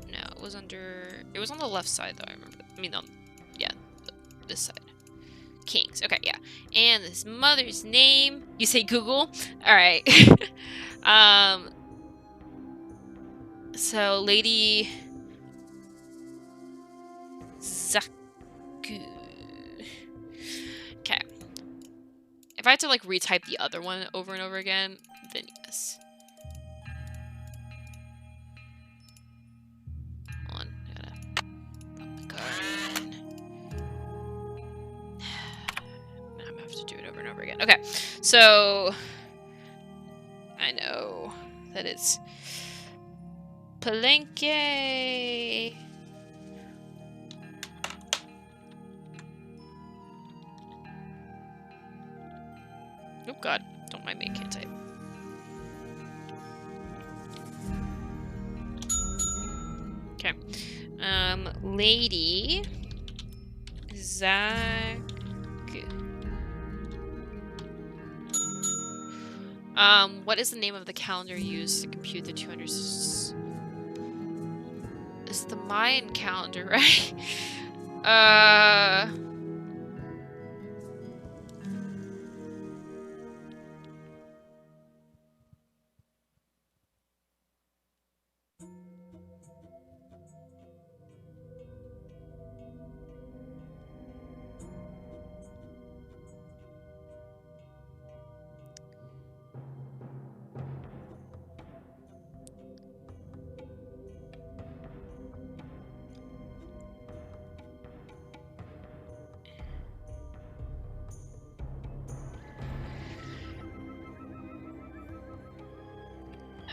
No, it was under... It was on the left side, though, I remember. I mean, yeah, this side. Kings. Okay, yeah. And his mother's name... You say Google? Alright. So, Lady... Zaku. Okay. If I had to, like, retype the other one over and over again, then yes. Hold on. I gotta put the card in. I'm gonna have to do it over and over again. Okay. So... I know that it's... Palenque. Oh God, don't mind me, I can't type. Okay. Lady Zach. What is the name of the calendar used to compute the 200? It's the Mayan calendar, right?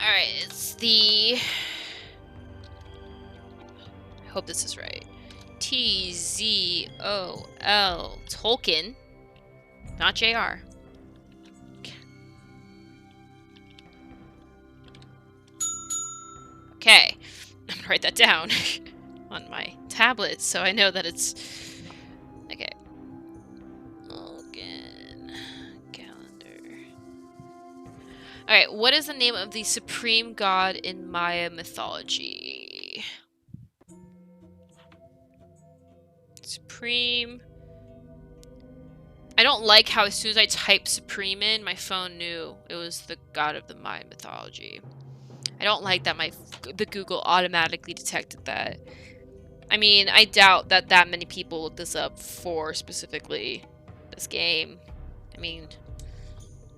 Alright, it's the... I hope this is right. T-Z-O-L Tolkien. Not J-R. Okay. I'm gonna write that down on my tablet so I know that it's... Okay. Tolkien calendar. Alright, what is the name of the supreme god in Maya mythology? Supreme. I don't like how as soon as I typed Supreme in, my phone knew it was the god of the Maya mythology. I don't like that the Google automatically detected that. I mean, I doubt that many people looked this up for specifically this game. I mean,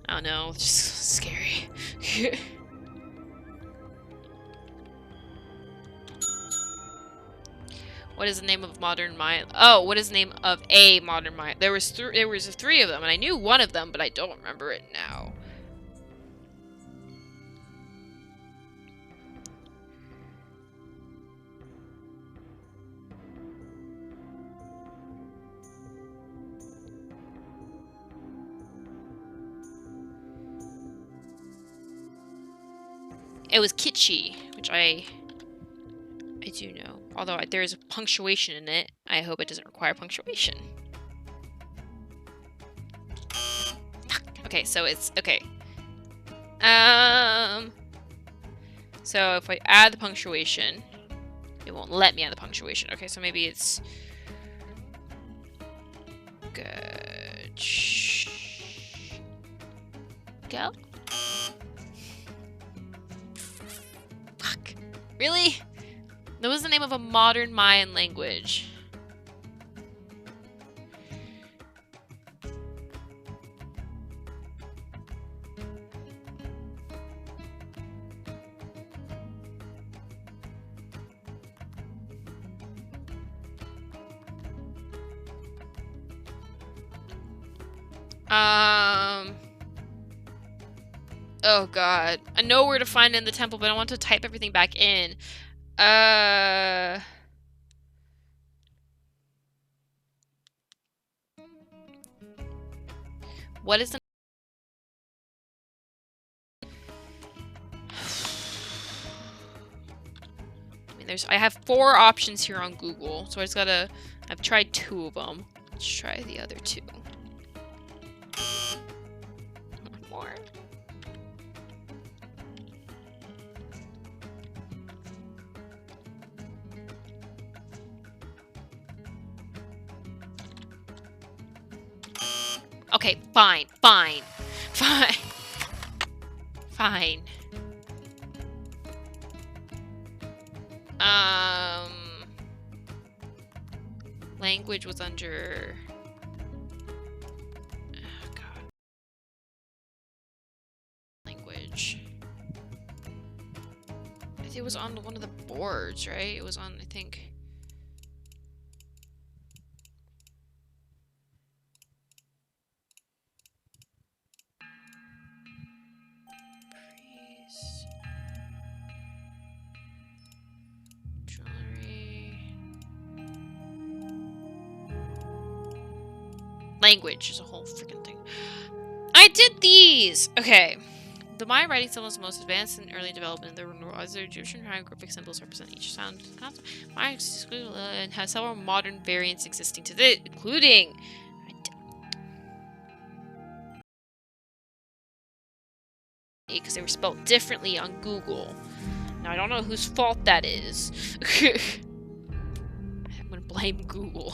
I don't know, it's just scary. What is the name of modern Mayan? Oh, what is the name of a modern Mayan? There was three of them, and I knew one of them, but I don't remember it now. It was kitschy, which I do know. Although there is a punctuation in it. I hope it doesn't require punctuation. Okay, so it's... Okay. So if I add the punctuation, it won't let me add the punctuation. Okay, so maybe it's... Good. Go. Fuck. Really? That was the name of a modern Mayan language. Oh god. I know where to find it in the temple, but I want to type everything back in. What is the... I mean, I have 4 options here on Google, so I just gotta... I've tried 2 of them. Let's try the other 2. More. Okay, fine. Language was under... Oh, God. Language. I think it was on one of the boards, right? It was on, I think... Language is a whole freaking thing. I did these! Okay. The Maya writing symbol is most advanced in early development. There were other Egyptian hieroglyphic symbols represent each sound. Maya and has several modern variants existing today, including... Because they were spelled differently on Google. Now, I don't know whose fault that is. I'm gonna blame Google.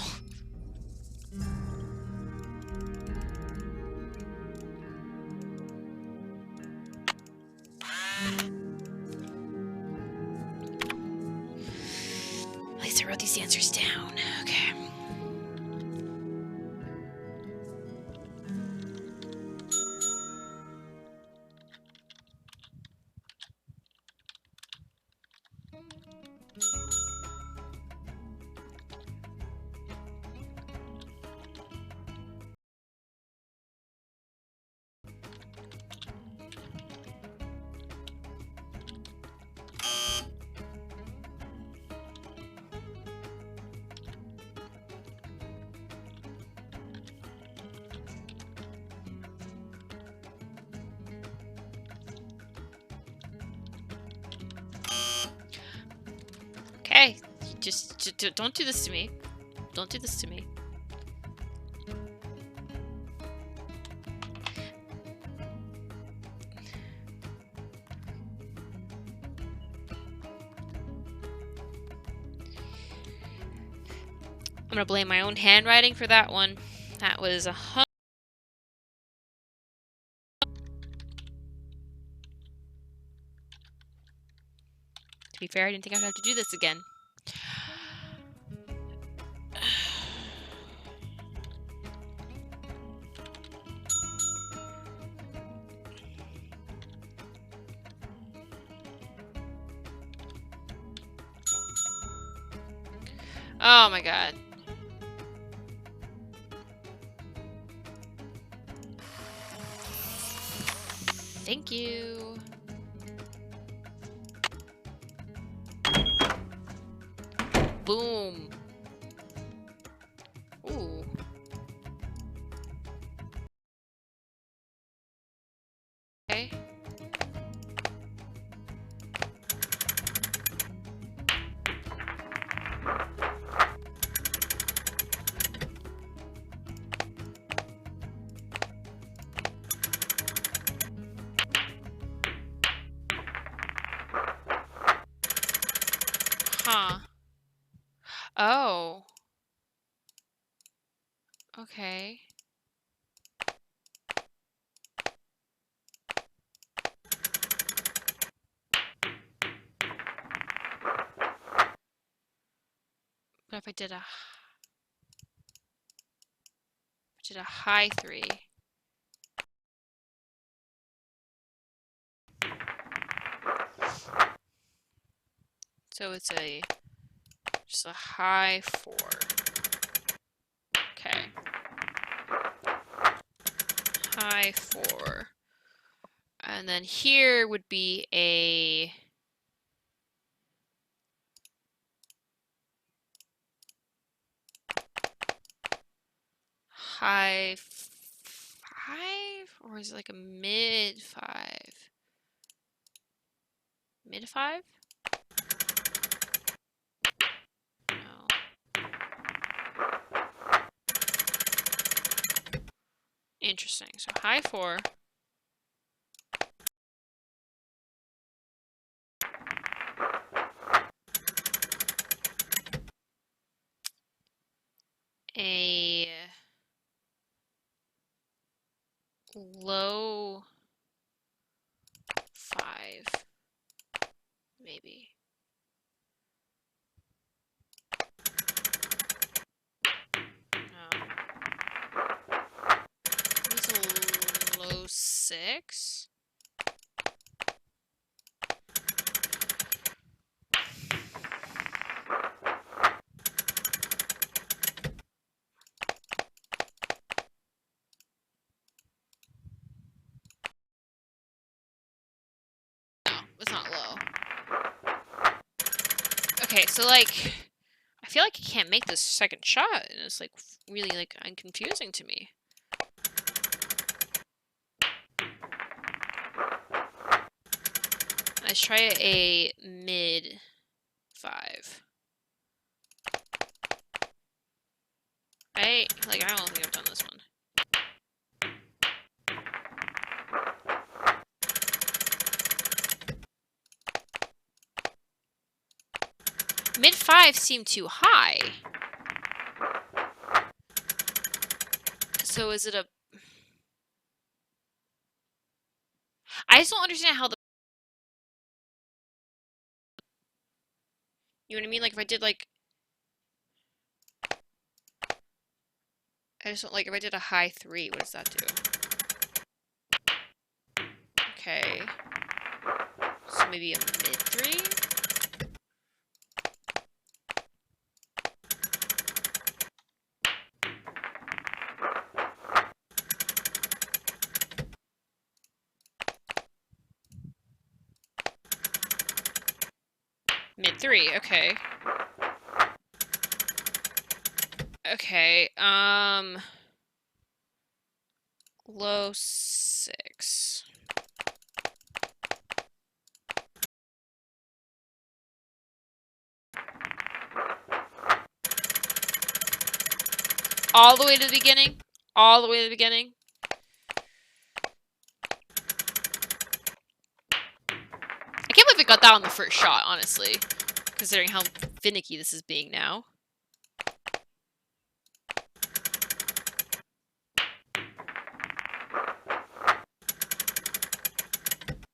At least I wrote these answers down. Okay. Okay, just don't do this to me. Don't do this to me. I'm gonna blame my own handwriting for that one. That was a To be fair, I didn't think I'd have to do this again. Oh my god. Thank you. Boom. Ooh. Okay. Huh. Oh. Okay. But if I did a high 3. So it's just a high 4. Okay. High 4. And then here would be a high 5, or is it like a mid 5? Mid 5? No. Interesting. So high 4. A low 5, maybe. No. It's a low 6. No, it's not low. Okay, so like, I feel like I can't make this second shot, and it's like really like confusing to me. Let's try a mid 5. Right? Like, I don't think I've done this one. Mid 5 seemed too high. So is it a... I just don't understand how the... You know what I mean? Like, if I did, like... I just don't, like, if I did a high 3, what does that do? Okay. So maybe a mid 3? Mid 3, okay. Okay, low 6. All the way to the beginning? All the way to the beginning? I can't believe I got that on the first shot, honestly. Considering how finicky this is being now.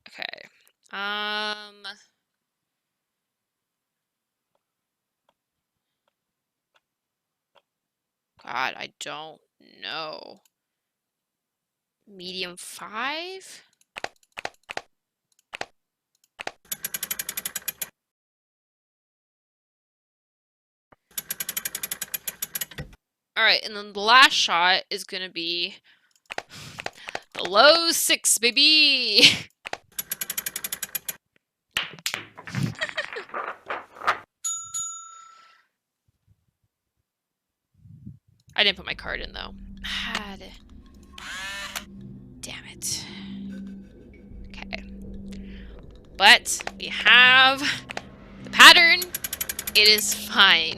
Okay. God, I don't know. Medium 5? Alright, and then the last shot is gonna be the low 6, baby! I didn't put my card in, though. Damn it. Okay. But we have the pattern. It is fine.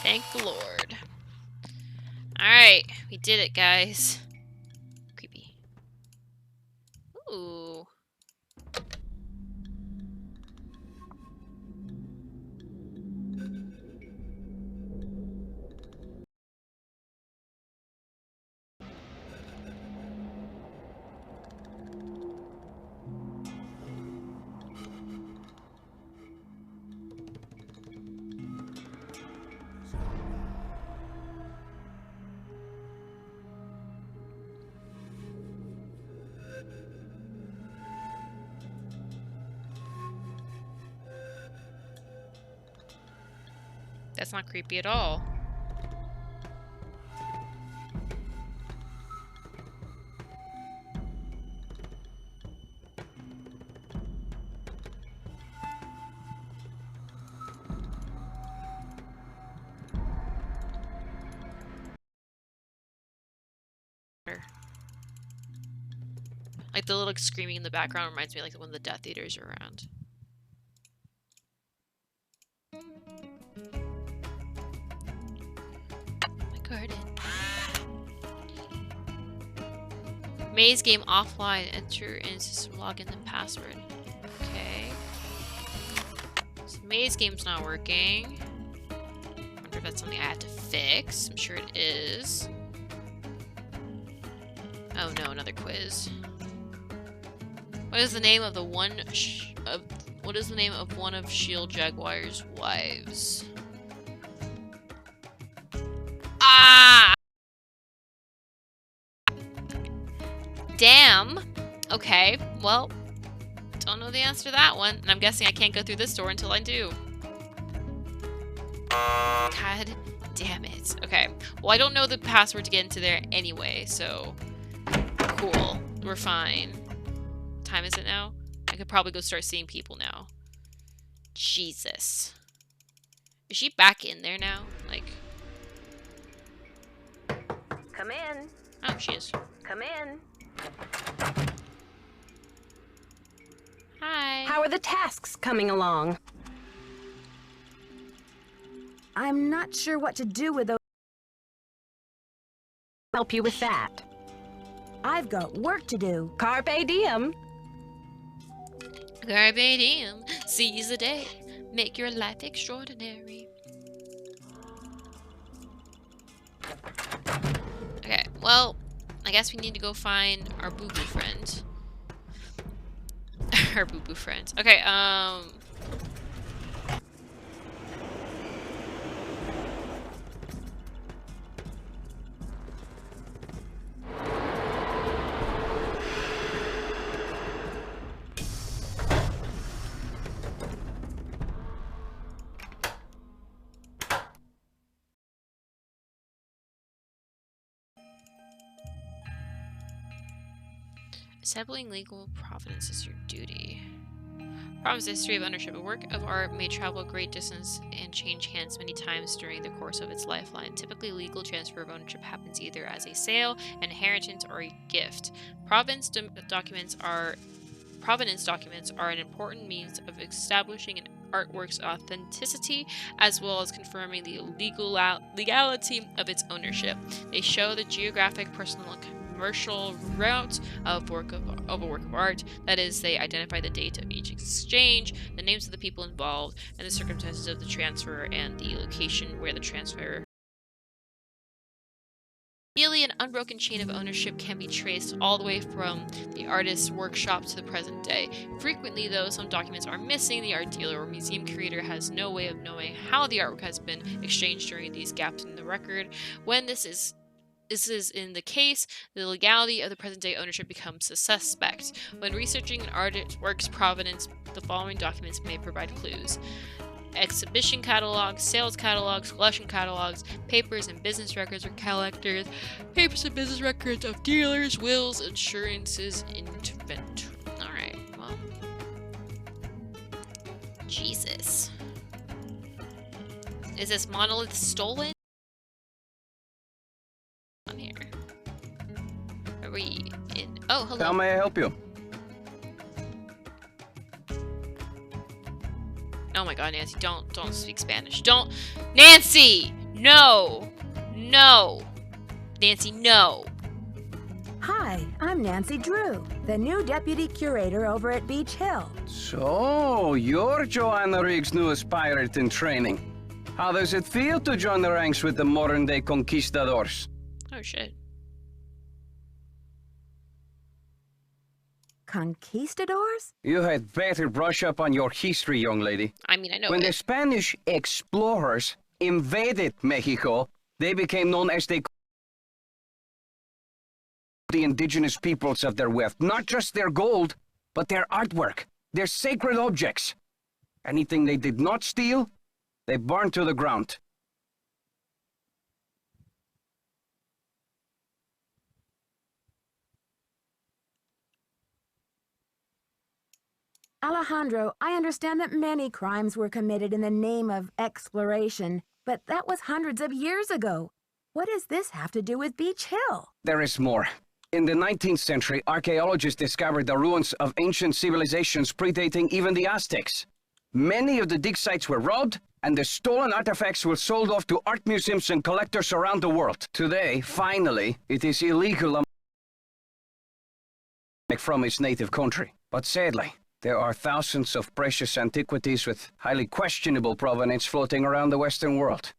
Thank the Lord. Alright, we did it, guys. Creepy. Ooh. That's not creepy at all. Like the little screaming in the background reminds me like when the Death Eaters are around. My garden. Maze game offline. Enter in system login and password. Okay. So maze game's not working. Wonder if that's something I have to fix. I'm sure it is. Oh no, another quiz. What is the name of the one of Shield Jaguar's wives? Ah! Damn. Okay, well, don't know the answer to that one, and I'm guessing I can't go through this door until I do. God damn it. Okay, well, I don't know the password to get into there anyway, so cool. We're fine. What time is it now? I could probably go start seeing people now. Jesus. Is she back in there now? Like... Come in. Oh, she is. Come in. Hi. How are the tasks coming along? I'm not sure what to do with those. Help you with that. I've got work to do. Carpe diem. Carpe diem. Seize the day. Make your life extraordinary. Okay, well, I guess we need to go find our boo-boo friend. Our boo-boo friend. Okay, Assembling legal providence is your duty. Providence history of ownership. A work of art may travel a great distance and change hands many times during the course of its lifeline. Typically, legal transfer of ownership happens either as a sale, an inheritance, or a gift. Provenance documents are an important means of establishing an artwork's authenticity, as well as confirming the legality of its ownership. They show the geographic, personal, and commercial route of a work of art. That is, they identify the date of each exchange, the names of the people involved, and the circumstances of the transfer, and the location where the transfer. Ideally, an unbroken chain of ownership can be traced all the way from the artist's workshop to the present day. Frequently, though, some documents are missing. The art dealer or museum curator has no way of knowing how the artwork has been exchanged during these gaps in the record. When this is in the case, the legality of the present-day ownership becomes a suspect. When researching an artwork's provenance, the following documents may provide clues. Exhibition catalogs, sales catalogs, collection catalogs, papers and business records of collectors, papers and business records of dealers, wills, insurances, inventory. Alright, well. Jesus. Is this monolith stolen? On here. Are we in? Oh, hello. How may I help you? Oh my god, Nancy, don't speak Spanish. Don't, Nancy! No! No! Nancy, no! Hi, I'm Nancy Drew, the new deputy curator over at Beach Hill. So, you're Joanna Riggs' newest pirate in training. How does it feel to join the ranks with the modern-day conquistadors? Oh, shit. Conquistadors? You had better brush up on your history, young lady. I mean, I know When the it. Spanish explorers invaded Mexico, they became known as the indigenous peoples of their wealth. Not just their gold, but their artwork, their sacred objects. Anything they did not steal, they burned to the ground. Alejandro, I understand that many crimes were committed in the name of exploration, but that was hundreds of years ago. What does this have to do with Beach Hill? There is more. In the 19th century, archaeologists discovered the ruins of ancient civilizations predating even the Aztecs. Many of the dig sites were robbed, and the stolen artifacts were sold off to art museums and collectors around the world. Today, finally, it is illegal from its native country. But sadly, there are thousands of precious antiquities with highly questionable provenance floating around the Western world.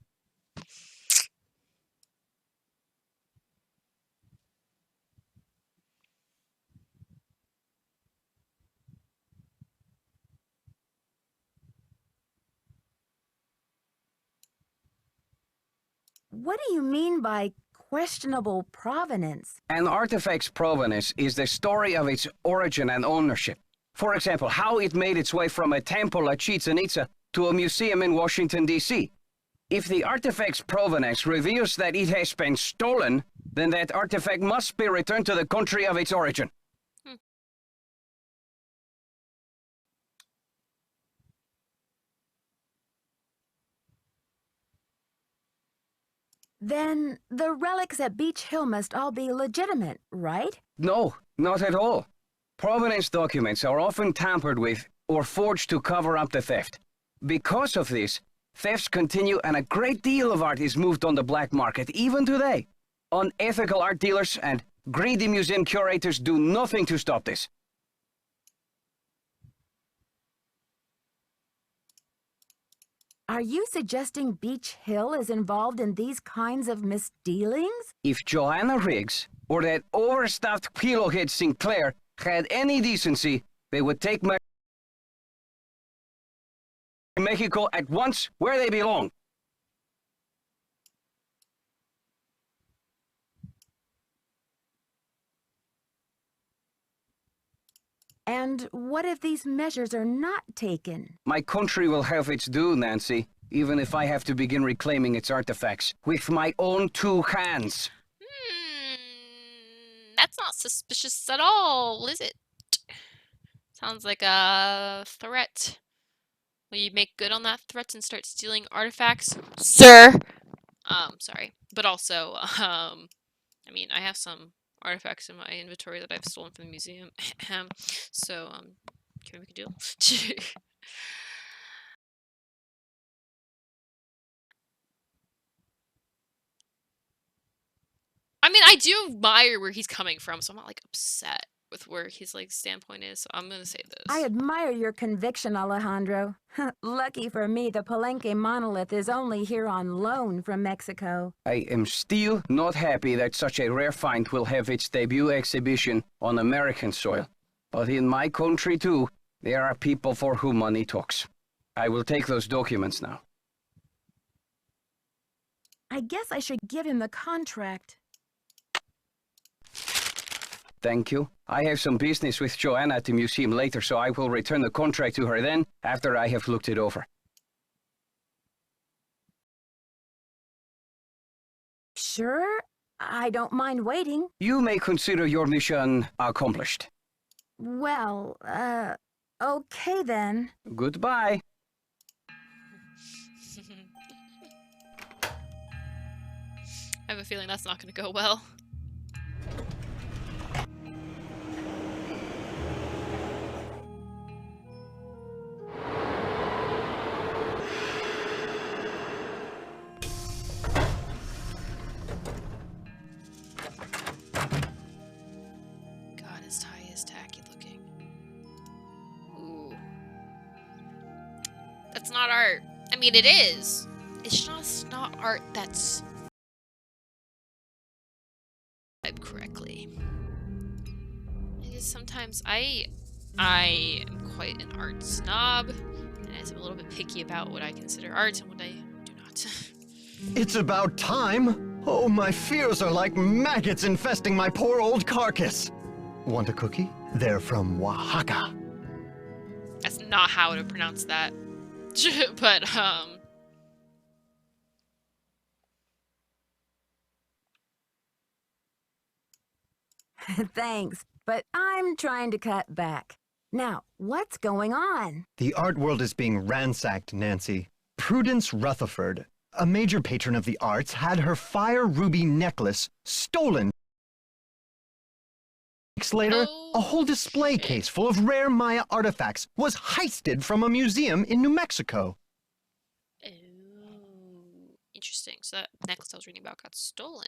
What do you mean by questionable provenance? An artifact's provenance is the story of its origin and ownership. For example, how it made its way from a temple at Chichen Itza to a museum in Washington, D.C. If the artifact's provenance reveals that it has been stolen, then that artifact must be returned to the country of its origin. Then the relics at Beach Hill must all be legitimate, right? No, not at all. Provenance documents are often tampered with or forged to cover up the theft. Because of this, thefts continue and a great deal of art is moved on the black market, even today. Unethical art dealers and greedy museum curators do nothing to stop this. Are you suggesting Beach Hill is involved in these kinds of misdealings? If Joanna Riggs or that overstuffed pillowhead Sinclair had any decency, they would take Mexico at once where they belong. And what if these measures are not taken? My country will have its due, Nancy, even if I have to begin reclaiming its artifacts with my own two hands. That's not suspicious at all, is it? Sounds like a threat. Will you make good on that threat and start stealing artifacts, sir? Sorry. But also, I mean, I have some artifacts in my inventory that I've stolen from the museum. So, can we make a deal? I mean, I do admire where he's coming from, so I'm not like upset with where his like standpoint is. So I'm gonna say this. I admire your conviction, Alejandro. Lucky for me, the Palenque monolith is only here on loan from Mexico. I am still not happy that such a rare find will have its debut exhibition on American soil. But in my country too, there are people for whom money talks. I will take those documents now. I guess I should give him the contract. Thank you. I have some business with Joanna at the museum later, so I will return the contract to her then, after I have looked it over. Sure, I don't mind waiting. You may consider your mission accomplished. Well, okay then. Goodbye. I have a feeling that's not gonna go well. mean, it is. It's just not art that's typed correctly. Because sometimes I am quite an art snob, and I'm a little bit picky about what I consider art and what I do not. It's about time! Oh, my fears are like maggots infesting my poor old carcass. Want a cookie? They're from Oaxaca. That's not how to pronounce that. But, Thanks, but I'm trying to cut back. Now, what's going on? The art world is being ransacked, Nancy. Prudence Rutherford, a major patron of the arts, had her fire ruby necklace stolen. Weeks later, a whole display case full of rare Maya artifacts was heisted from a museum in New Mexico. oh, interesting. So that necklace I was reading about got stolen.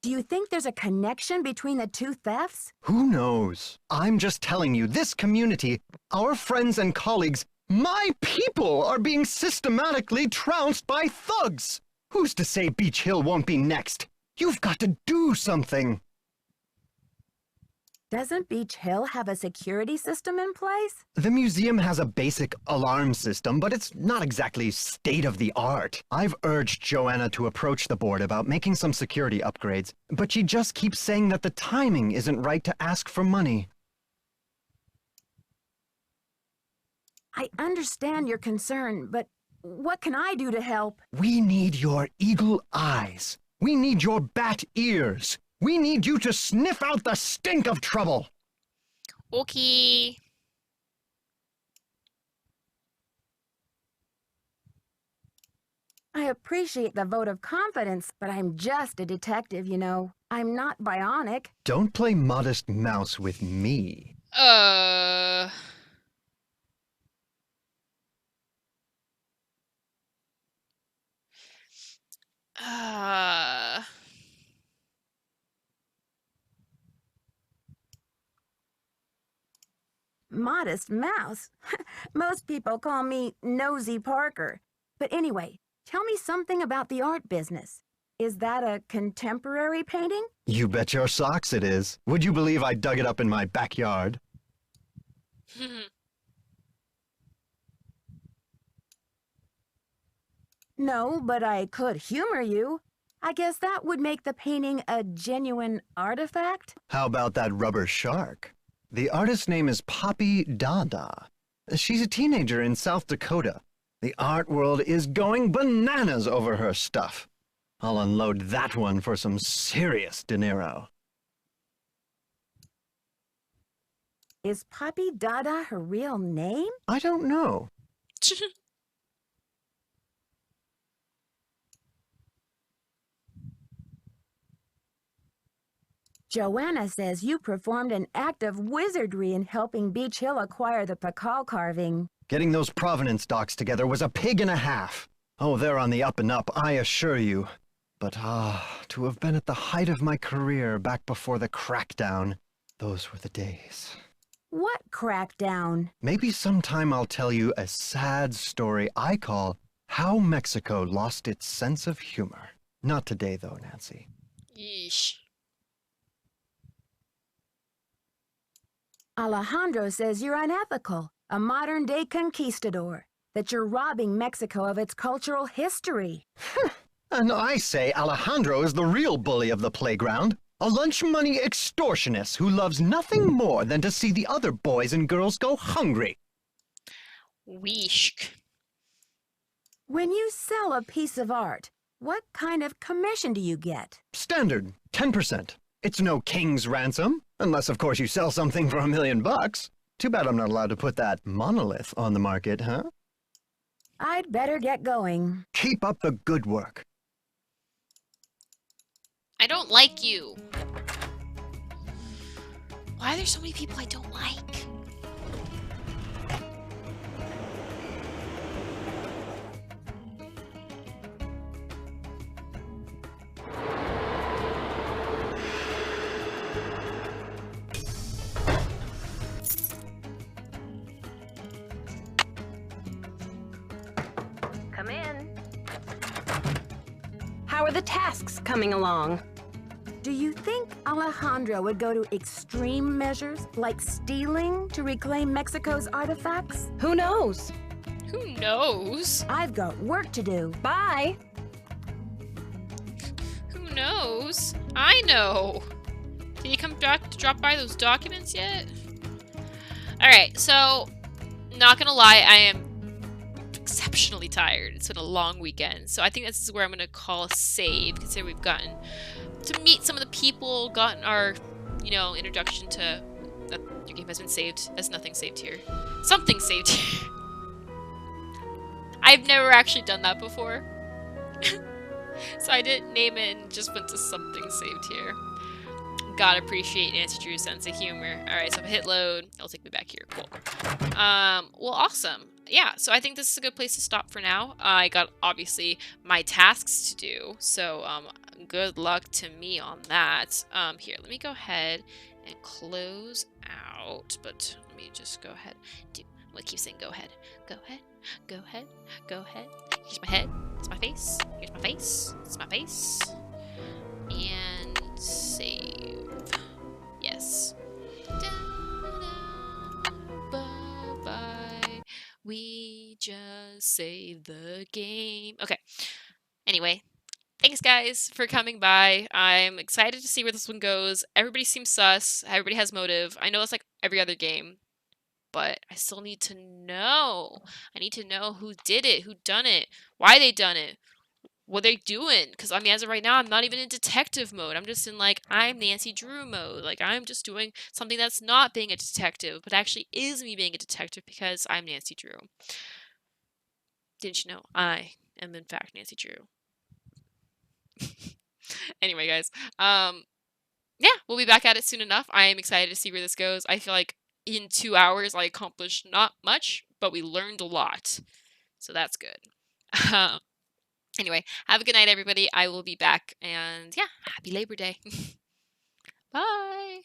Do you think there's a connection between the two thefts? Who knows? I'm just telling you, this community, our friends and colleagues, my people are being systematically trounced by thugs. Who's to say Beach Hill won't be next? You've got to do something. Doesn't Beach Hill have a security system in place? The museum has a basic alarm system, but it's not exactly state-of-the-art. I've urged Joanna to approach the board about making some security upgrades, but she just keeps saying that the timing isn't right to ask for money. I understand your concern, but what can I do to help? We need your eagle eyes. We need your bat ears. We need you to sniff out the stink of trouble. Okay. I appreciate the vote of confidence, but I'm just a detective, you know. I'm not bionic. Don't play modest mouse with me. Modest mouse? Most people call me Nosy Parker. But anyway, tell me something about the art business. Is that a contemporary painting? You bet your socks it is. Would you believe I dug it up in my backyard? No, but I could humor you. I guess that would make the painting a genuine artifact? How about that rubber shark? The artist's name is Poppy Dada. She's a teenager in South Dakota. The art world is going bananas over her stuff. I'll unload that one for some serious dinero. Is Poppy Dada her real name? I don't know. Joanna says you performed an act of wizardry in helping Beach Hill acquire the Pakal carving. Getting those provenance docs together was a pig and a half. Oh, they're on the up and up, I assure you. But to have been at the height of my career back before the crackdown, those were the days. What crackdown? Maybe sometime I'll tell you a sad story I call How Mexico Lost Its Sense of Humor. Not today, though, Nancy. Yeesh. Alejandro says you're unethical, a modern-day conquistador, that you're robbing Mexico of its cultural history. And I say Alejandro is the real bully of the playground, a lunch money extortionist who loves nothing more than to see the other boys and girls go hungry. Weesh. When you sell a piece of art, what kind of commission do you get? Standard, 10%. It's no king's ransom, unless of course you sell something for $1 million. Too bad I'm not allowed to put that monolith on the market, huh? I'd better get going. Keep up the good work. I don't like you. Why are there so many people I don't like? How are the tasks coming along? Do you think Alejandro would go to extreme measures, like stealing, to reclaim Mexico's artifacts? Who knows? Who knows? I've got work to do. Bye. Who knows? I know. Did you come drop by those documents yet? Alright, so, not gonna lie, I am exceptionally tired. It's been a long weekend, so I think this is where I'm gonna call a save, considering we've gotten to meet some of the people, gotten our, you know, introduction to... your game has been saved. There's nothing saved here. Something saved here. I've never actually done that before. So I didn't name it and just went to something saved here. Gotta appreciate Nancy Drew's sense of humor. Alright, so if I hit load, it'll take me back here. Cool. Well, awesome. Yeah, so I think this is a good place to stop for now. I got, obviously, my tasks to do, so, good luck to me on that. Here, let me go ahead and close out, but let me just go ahead. I'm gonna keep saying go ahead. Go ahead. Go ahead. Go ahead. Here's my head. It's my face. Here's my face. It's my face. And save. Yes. Bye-bye. We just saved the game. Okay. Anyway, thanks guys for coming by. I'm excited to see where this one goes. Everybody seems sus. Everybody has motive. I know it's like every other game, but I still need to know. I need to know who did it, who done it, why they done it, what they doing. Because I mean, as of right now, I'm not even in detective mode. I'm just in like, I'm Nancy Drew mode. Like, I'm just doing something that's not being a detective, but actually is me being a detective because I'm Nancy Drew. Didn't you know? I am in fact Nancy Drew. Anyway, guys, yeah, we'll be back at it soon enough. I am excited to see where this goes. I feel like in 2 hours, I accomplished not much, but we learned a lot. So that's good. Anyway, have a good night, everybody. I will be back. And yeah, happy Labor Day. Bye.